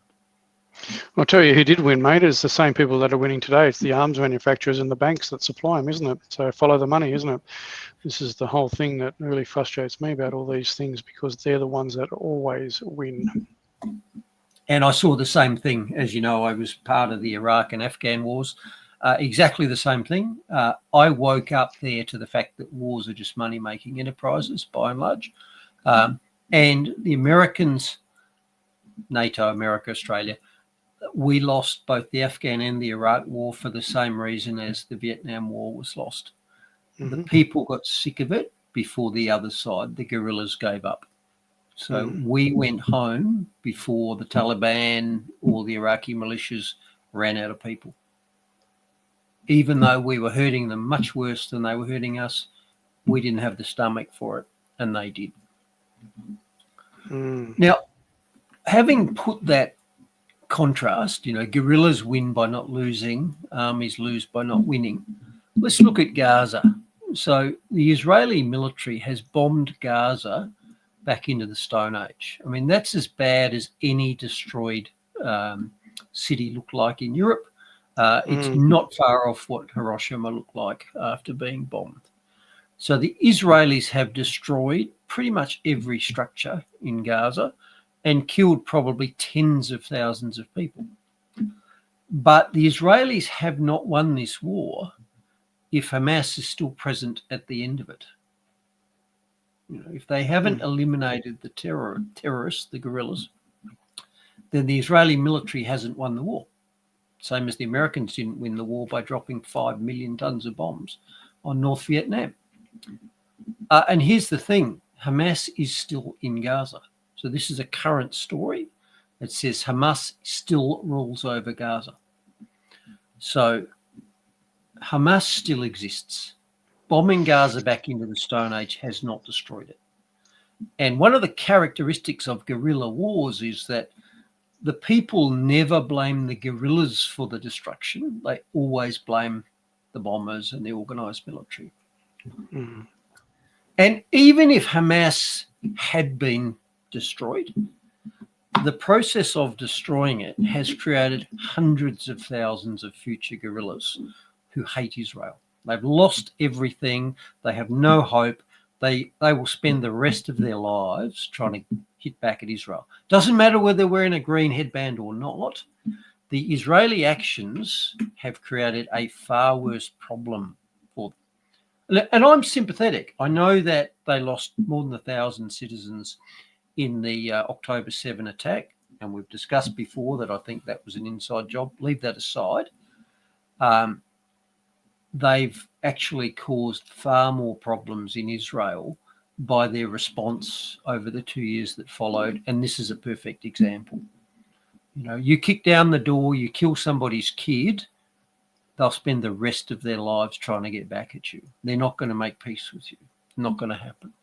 I'll tell you who did win, mate. It's the same people that are winning today. It's the arms manufacturers and the banks that supply them, isn't it? So follow the money, isn't it? This is the whole thing that really frustrates me about all these things, because they're the ones that always win. And I saw the same thing. As you know, I was part of the Iraq and Afghan wars. Exactly the same thing. I woke up there to the fact that wars are just money-making enterprises, by and large. And the Americans, NATO, America, Australia, we lost both the Afghan and the Iraq war for the same reason as the Vietnam War was lost. The people got sick of it before the other side, the guerrillas, gave up. So we went home before the Taliban or the Iraqi militias ran out of people. Even though we were hurting them much worse than they were hurting us, we didn't have the stomach for it, and they did. Now, having put that contrast, you know, guerrillas win by not losing, armies lose by not winning. Let's look at Gaza. So the Israeli military has bombed Gaza back into the Stone Age. I mean, that's as bad as any destroyed city looked like in Europe. It's not far off what Hiroshima looked like after being bombed. So the Israelis have destroyed pretty much every structure in Gaza and killed probably tens of thousands of people. But the Israelis have not won this war if Hamas is still present at the end of it. You know, if they haven't eliminated the terrorists, the guerrillas, then the Israeli military hasn't won the war. Same as the Americans didn't win the war by dropping 5 million tons of bombs on North Vietnam. And here's the thing, Hamas is still in Gaza. So this is a current story that says Hamas still rules over Gaza. So Hamas still exists. Bombing Gaza back into the Stone Age has not destroyed it. And one of the characteristics of guerrilla wars is that the people never blame the guerrillas for the destruction. They always blame the bombers and the organised military. And even if Hamas had been destroyed, the process of destroying it has created hundreds of thousands of future guerrillas who hate Israel. They've lost everything. They have no hope. They will spend the rest of their lives trying to hit back at Israel. Doesn't matter whether they're wearing a green headband or not. The Israeli actions have created a far worse problem for them. And I'm sympathetic. I know that they lost more than 1,000 citizens in the October 7 attack. And we've discussed before that I think that was an inside job. Leave that aside. They've actually caused far more problems in Israel by their response over the 2 years that followed. And this is a perfect example. You know, you kick down the door, you kill somebody's kid, they'll spend the rest of their lives trying to get back at you. They're not going to make peace with you. Not going to happen.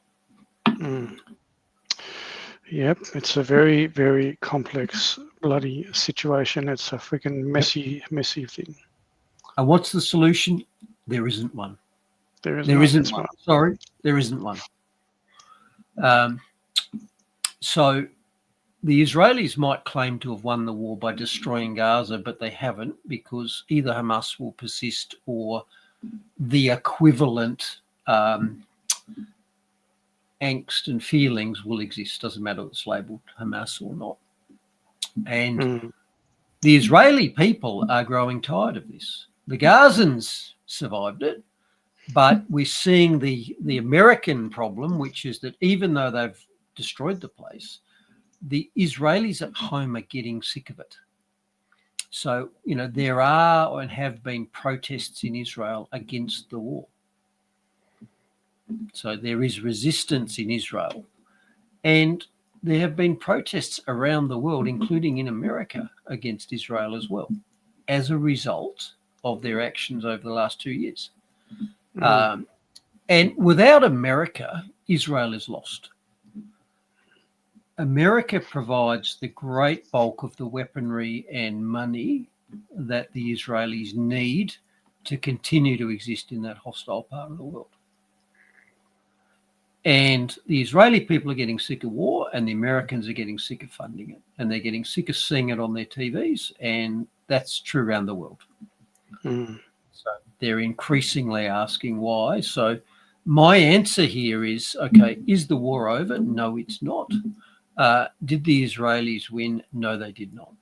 Yep, it's a very, very complex, bloody situation. It's a freaking messy, messy thing. And what's the solution? There isn't one. There isn't one. Sorry, there isn't one. So the Israelis might claim to have won the war by destroying Gaza, but they haven't, because either Hamas will persist or the equivalent angst and feelings will exist. Doesn't matter if it's labelled Hamas or not. And the Israeli people are growing tired of this. The Gazans survived it, but we're seeing the American problem, which is that even though they've destroyed the place, the Israelis at home are getting sick of it. So, you know, there are and have been protests in Israel against the war. So there is resistance in Israel. And there have been protests around the world, including in America, against Israel as well, as a result of their actions over the last 2 years. And without America, Israel is lost. America provides the great bulk of the weaponry and money that the Israelis need to continue to exist in that hostile part of the world. And the Israeli people are getting sick of war, and the Americans are getting sick of funding it, and they're getting sick of seeing it on their TVs, and that's true around the world. So they're increasingly asking why. So my answer here is, okay, is the war over? No, it's not. Did the Israelis win? No, they did not.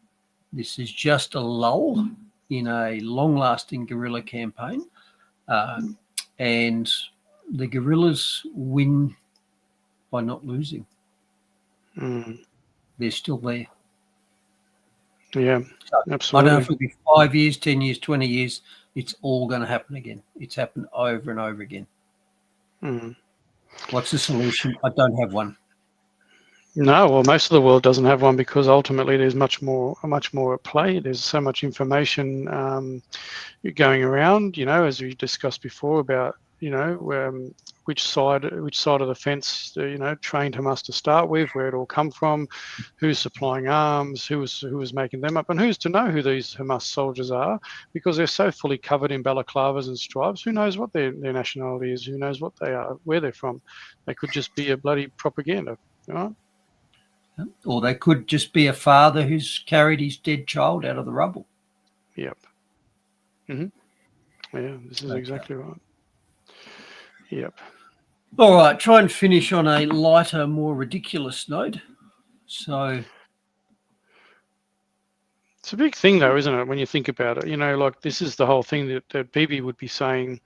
This is just a lull in a long-lasting guerrilla campaign, and the guerrillas win by not losing. They're still there. Yeah, So absolutely. I don't know if it'll be 5 years, 10 years, 20 years. It's all going to happen again. It's happened over and over again. What's the solution? I don't have one. No, well, most of the world doesn't have one because ultimately there's much more at play. There's so much information going around, as we discussed before about, which side of the fence, trained Hamas to start with, where it all come from, who's supplying arms, who was making them up, and who's to know who these Hamas soldiers are, because they're so fully covered in balaclavas and stripes. Who knows what their nationality is? Who knows what they are, where they're from? They could just be a bloody propaganda, right? Or they could just be a father who's carried his dead child out of the rubble. Yep. Yeah, this is exactly right. Yep. All right, try and finish on a lighter, more ridiculous note. So it's a big thing, though, isn't it? When you think about it, like this is the whole thing that Bibi would be saying.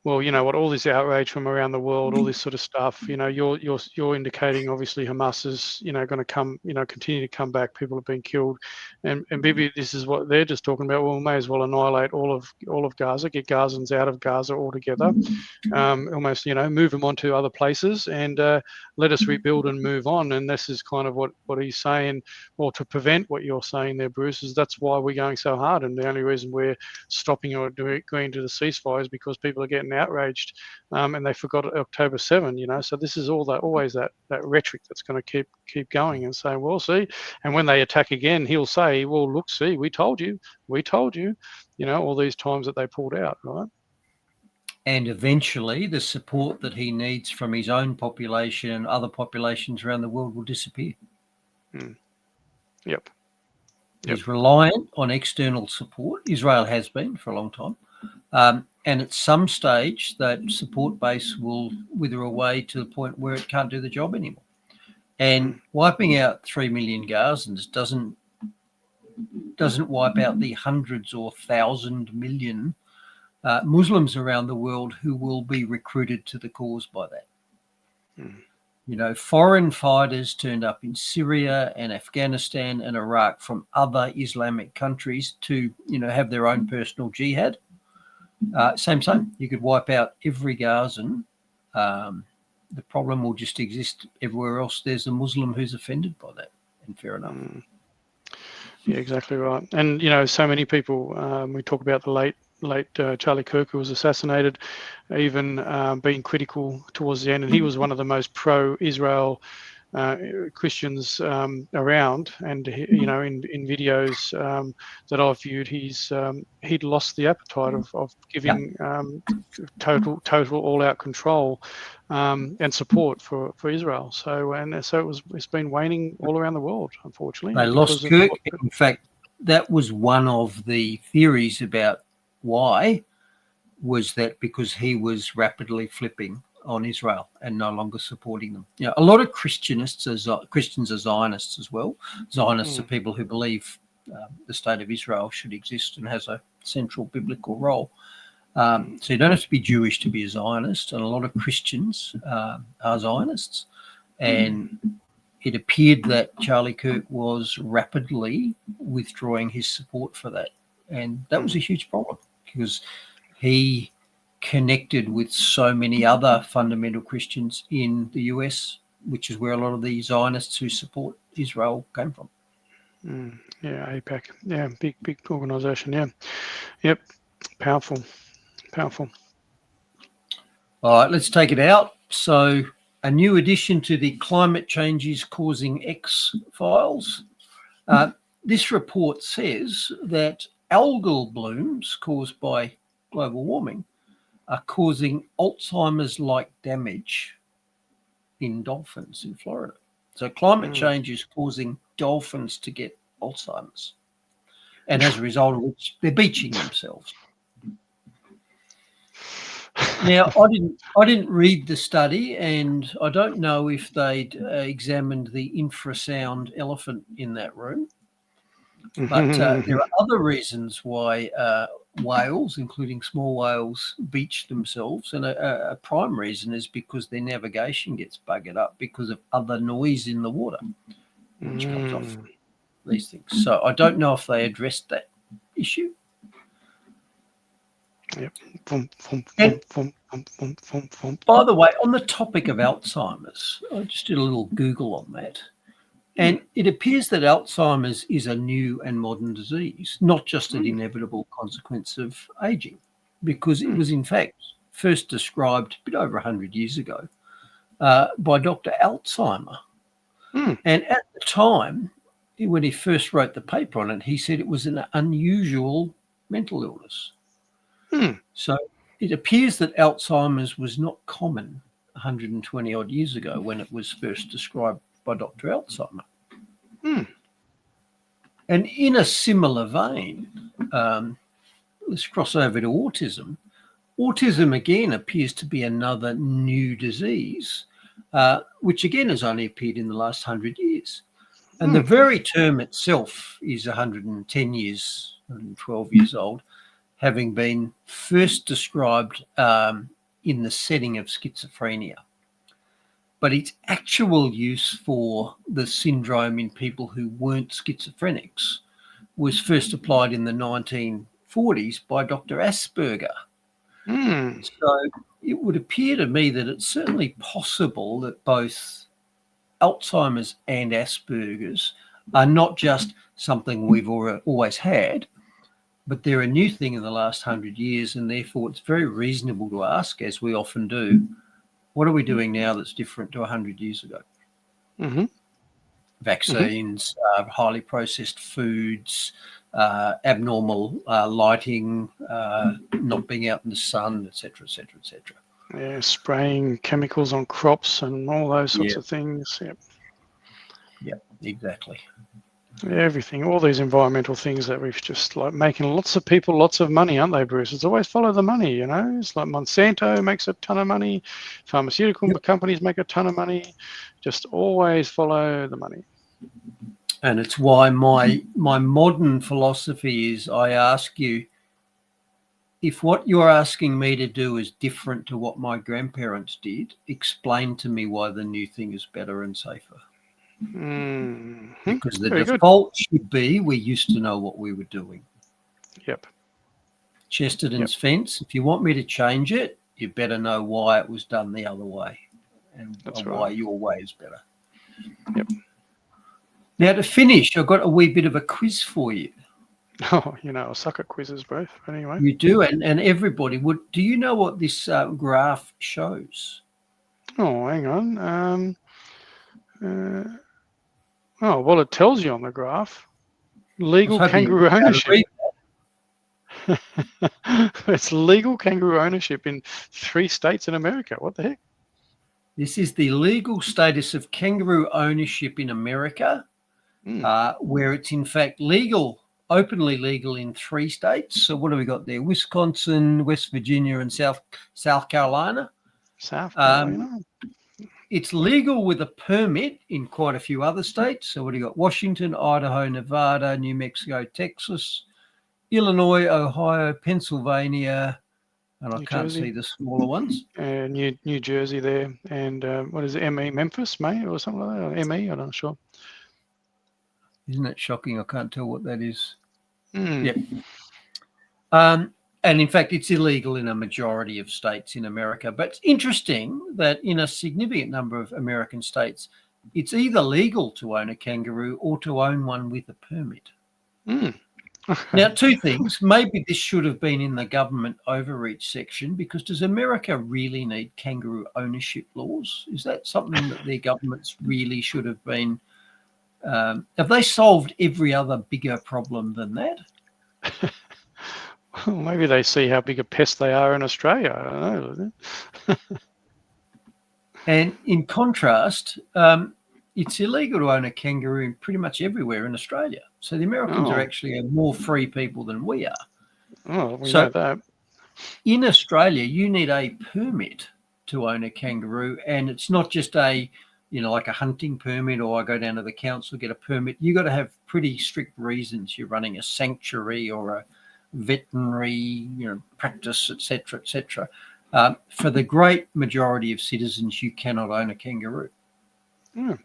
Well, what all this outrage from around the world, all this sort of stuff, you're indicating obviously Hamas is, going to come, continue to come back. People have been killed, and Bibi, this is what they're just talking about. Well, we may as well annihilate all of Gaza, get Gazans out of Gaza altogether, almost, move them on to other places, and let us rebuild and move on. And this is kind of what he's saying, or to prevent what you're saying there, Bruce, is that's why we're going so hard, and the only reason we're stopping or going to the ceasefire is because people are getting outraged, and they forgot October 7. So this is always that rhetoric that's going to keep going and saying, well, see, and when they attack again, he'll say, well, look, see, we told you, all these times that they pulled out, right? And eventually the support that he needs from his own population and other populations around the world will disappear. Yep. He's reliant on external support. Israel has been for a long time. And at some stage, that support base will wither away to the point where it can't do the job anymore. And wiping out 3 million Gazans doesn't wipe out the hundreds or 1,000 million Muslims around the world who will be recruited to the cause by that. Foreign fighters turned up in Syria and Afghanistan and Iraq from other Islamic countries to, have their own personal jihad. Same. You could wipe out every Gazan. The problem will just exist everywhere else. There's a Muslim who's offended by that, and fair enough. Yeah, exactly right. And so many people. We talk about the late Charlie Kirk, who was assassinated, even being critical towards the end, and he was one of the most pro-Israel Christians around, and in videos that I've viewed, he'd lost the appetite of giving total all-out control and support for Israel. So it's been waning all around the world, unfortunately. They lost Kirk. In fact, that was one of the theories about why, was that because he was rapidly flipping on Israel and no longer supporting them. A lot of Christians are Zionists as well. Zionists are people who believe the state of Israel should exist and has a central biblical role. So you don't have to be Jewish to be a Zionist, and a lot of Christians are Zionists. And it appeared that Charlie Kirk was rapidly withdrawing his support for that. And that was a huge problem because he connected with so many other fundamental Christians in the US, which is where a lot of the Zionists who support Israel came from. Yeah, AIPAC. Yeah, big organisation. Yeah. Yep. Powerful. All right, let's take it out. So a new addition to the Climate Change is Causing X files. This report says that algal blooms caused by global warming are causing Alzheimer's-like damage in dolphins in Florida. So climate change is causing dolphins to get Alzheimer's, and as a result of which they're beaching themselves. Now, I didn't read the study, and I don't know if they'd examined the infrasound elephant in that room. But there are other reasons why whales, including small whales, beach themselves, and a prime reason is because their navigation gets buggered up because of other noise in the water, which comes off these things. So I don't know if they addressed that issue. Yep. By the way, on the topic of Alzheimer's, I just did a little Google on that. And it appears that Alzheimer's is a new and modern disease, not just an inevitable consequence of aging, because it was in fact first described a bit over 100 years ago by Dr. Alzheimer. And at the time, when he first wrote the paper on it, he said it was an unusual mental illness. So it appears that Alzheimer's was not common 120 odd years ago when it was first described by Dr. Alzheimer. And in a similar vein, let's cross over to autism. Autism, again, appears to be another new disease, which again has only appeared in the last 100 years. And the very term itself is 110 years, 112 years old, having been first described in the setting of schizophrenia. But its actual use for the syndrome in people who weren't schizophrenics was first applied in the 1940s by Dr. Asperger. So it would appear to me that it's certainly possible that both Alzheimer's and Asperger's are not just something we've always had, but they're a new thing in the last 100 years, and therefore it's very reasonable to ask, as we often do, what are we doing now that's different to 100 years ago? Vaccines, highly processed foods, abnormal lighting, not being out in the sun, etc., etc., etc. Yeah, spraying chemicals on crops and all those sorts of things. Yeah, exactly. Everything, all these environmental things that we've just like making lots of people lots of money, aren't they, Bruce? It's always follow the money, you know. It's like Monsanto makes a ton of money, pharmaceutical companies make a ton of money. Just always follow the money. And it's why my modern philosophy is I ask you, if what you're asking me to do is different to what my grandparents did, explain to me why the new thing is better and safer. Because the default should be we used to know what we were doing. Yep. Chesterton's fence, if you want me to change it, you better know why it was done the other way and why your way is better. Yep. Now, to finish, I've got a wee bit of a quiz for you. Oh, you know, I suck at quizzes, bro. But anyway. You do, and everybody would. Do you know what this graph shows? Oh, hang on. Oh, well, it tells you on the graph. Legal kangaroo ownership. It's legal kangaroo ownership in 3 states in America. What the heck? This is the legal status of kangaroo ownership in America, where it's in fact legal, openly legal in 3 states. So what have we got there? Wisconsin, West Virginia, and South Carolina. South Carolina. It's legal with a permit in quite a few other states. So what do you got? Washington, Idaho, Nevada, New Mexico, Texas, Illinois, Ohio, Pennsylvania, and I can't see the smaller ones. New Jersey there. And what is it? ME, Memphis, May, or something like that? Or ME, I'm not sure. Isn't that shocking? I can't tell what that is. Yep. And in fact, it's illegal in a majority of states in America. But it's interesting that in a significant number of American states, it's either legal to own a kangaroo or to own one with a permit. Now, two things. Maybe this should have been in the government overreach section, because does America really need kangaroo ownership laws? Is that something that their governments really should have been? Have they solved every other bigger problem than that? Well, maybe they see how big a pest they are in Australia. I don't know. And in contrast, it's illegal to own a kangaroo pretty much everywhere in Australia. So the Americans are actually a more free people than we are. Oh, we So know that. in Australia, you need a permit to own a kangaroo, and it's not just a, like a hunting permit, or I go down to the council, get a permit. You got to have pretty strict reasons. You're running a sanctuary or a veterinary, practice, etc., etc. For the great majority of citizens, you cannot own a kangaroo. Yeah.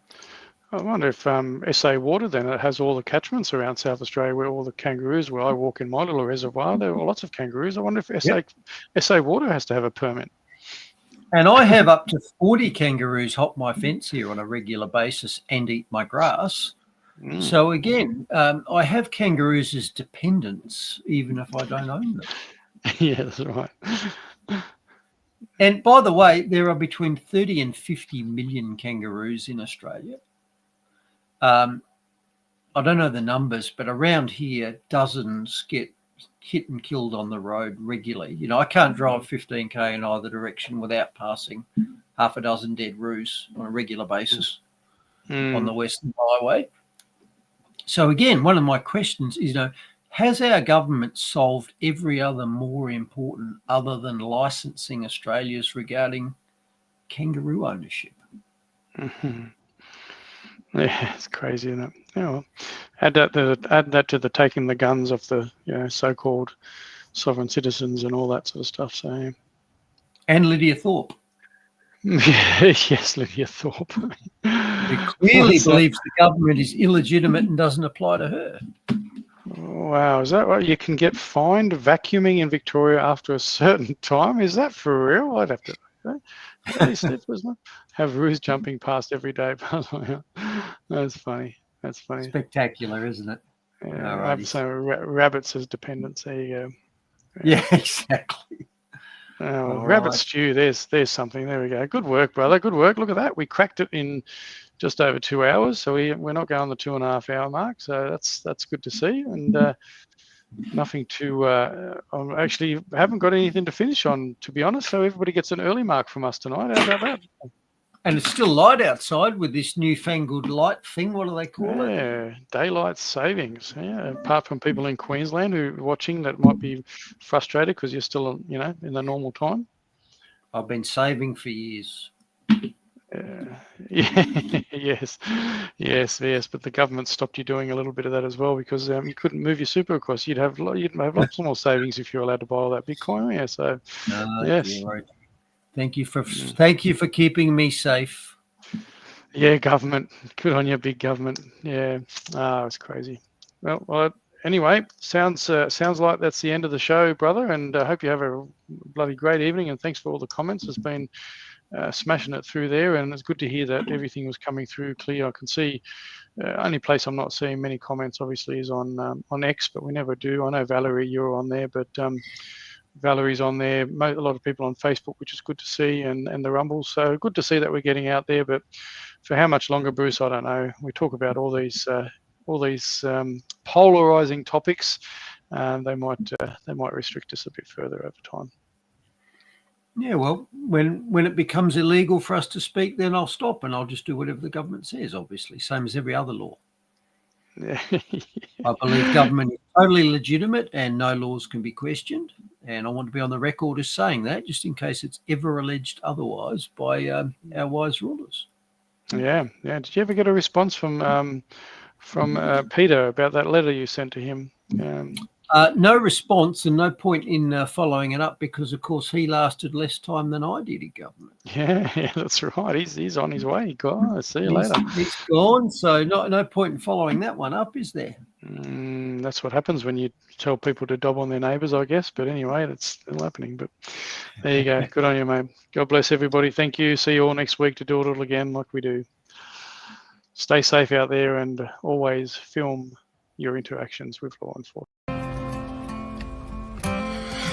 I wonder if SA Water then, it has all the catchments around South Australia where all the kangaroos, where I walk in my little reservoir, there are lots of kangaroos. I wonder if SA Water has to have a permit. And I have up to 40 kangaroos hop my fence here on a regular basis and eat my grass. So again, I have kangaroos as dependents, even if I don't own them. Yeah, that's right. And by the way, there are between 30 and 50 million kangaroos in Australia. I don't know the numbers, but around here, dozens get hit and killed on the road regularly. I can't drive 15k in either direction without passing half a dozen dead roos on a regular basis on the Western Highway. So again, one of my questions is, has our government solved every other more important other than licensing Australia's regarding kangaroo ownership? Mm-hmm. Yeah, it's crazy, isn't it? Yeah, well, add that to the taking the guns off the so-called sovereign citizens and all that sort of stuff. So, and Lydia Thorpe. Yes, Lydia Thorpe. Who clearly believes the government is illegitimate and doesn't apply to her. Wow, is that right? You can get fined vacuuming in Victoria after a certain time? Is that for real? I'd have to have roos jumping past every day. That's funny. That's funny. Spectacular, isn't it? Yeah, I'm saying rabbits as dependents. There you go. Yeah, exactly. Rabbit stew. There's something. There we go. Good work, brother. Good work. Look at that. We cracked it in just over 2 hours. So we're not going the 2.5 hour mark. So that's good to see. And nothing to. I actually haven't got anything to finish on, to be honest. So everybody gets an early mark from us tonight. How about that? And it's still light outside with this newfangled light thing. What do they call it? Yeah, daylight savings. Yeah, apart from people in Queensland who are watching that might be frustrated because you're still, in the normal time. I've been saving for years. Yes. But the government stopped you doing a little bit of that as well because you couldn't move your super across. You'd have lots more savings if you're allowed to buy all that Bitcoin. Yeah. So yes. Right. Thank you for keeping me safe. Yeah, government. Good on you, big government. Yeah. It's crazy. Well, anyway, sounds like that's the end of the show, brother. And I hope you have a bloody great evening. And thanks for all the comments. It's been smashing it through there, and it's good to hear that everything was coming through clear. I can see only place I'm not seeing many comments obviously is on X, but we never do. I know Valerie, you're on there, but Valerie's on there. A lot of people on Facebook, which is good to see, and the Rumble. So good to see that we're getting out there. But for how much longer, Bruce, I don't know. We talk about all these polarizing topics, and they might restrict us a bit further over time. Yeah, well, when it becomes illegal for us to speak, then I'll stop and I'll just do whatever the government says, obviously, same as every other law. Yeah. I believe government is totally legitimate and no laws can be questioned. And I want to be on the record as saying that, just in case it's ever alleged otherwise by our wise rulers. Yeah. Did you ever get a response from Peter about that letter you sent to him? No response and no point in following it up because, of course, he lasted less time than I did in government. Yeah, that's right. He's on his way. God, see you later. He's gone, so no point in following that one up, is there? That's what happens when you tell people to dob on their neighbours, I guess. But anyway, that's still happening. But there you go. Good on you, mate. God bless everybody. Thank you. See you all next week to do it all again like we do. Stay safe out there and always film your interactions with law enforcement.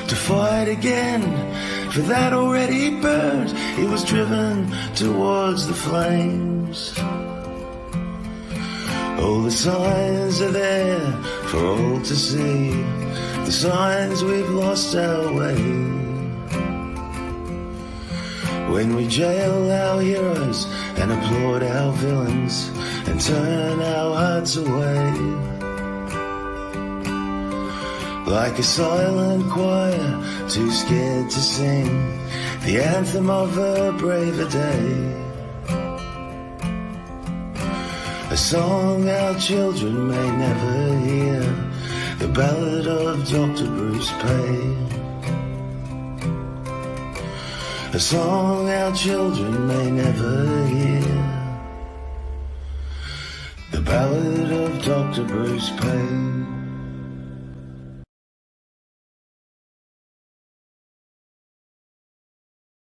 To fight again for that already burned, he was driven towards the flames. All the signs are there for all to see, the signs we've lost our way. When we jail our heroes and applaud our villains and turn our hearts away, like a silent choir, too scared to sing the anthem of a braver day. A song our children may never hear, the ballad of Dr. Bruce Paix. A song our children may never hear, the ballad of Dr. Bruce Paix.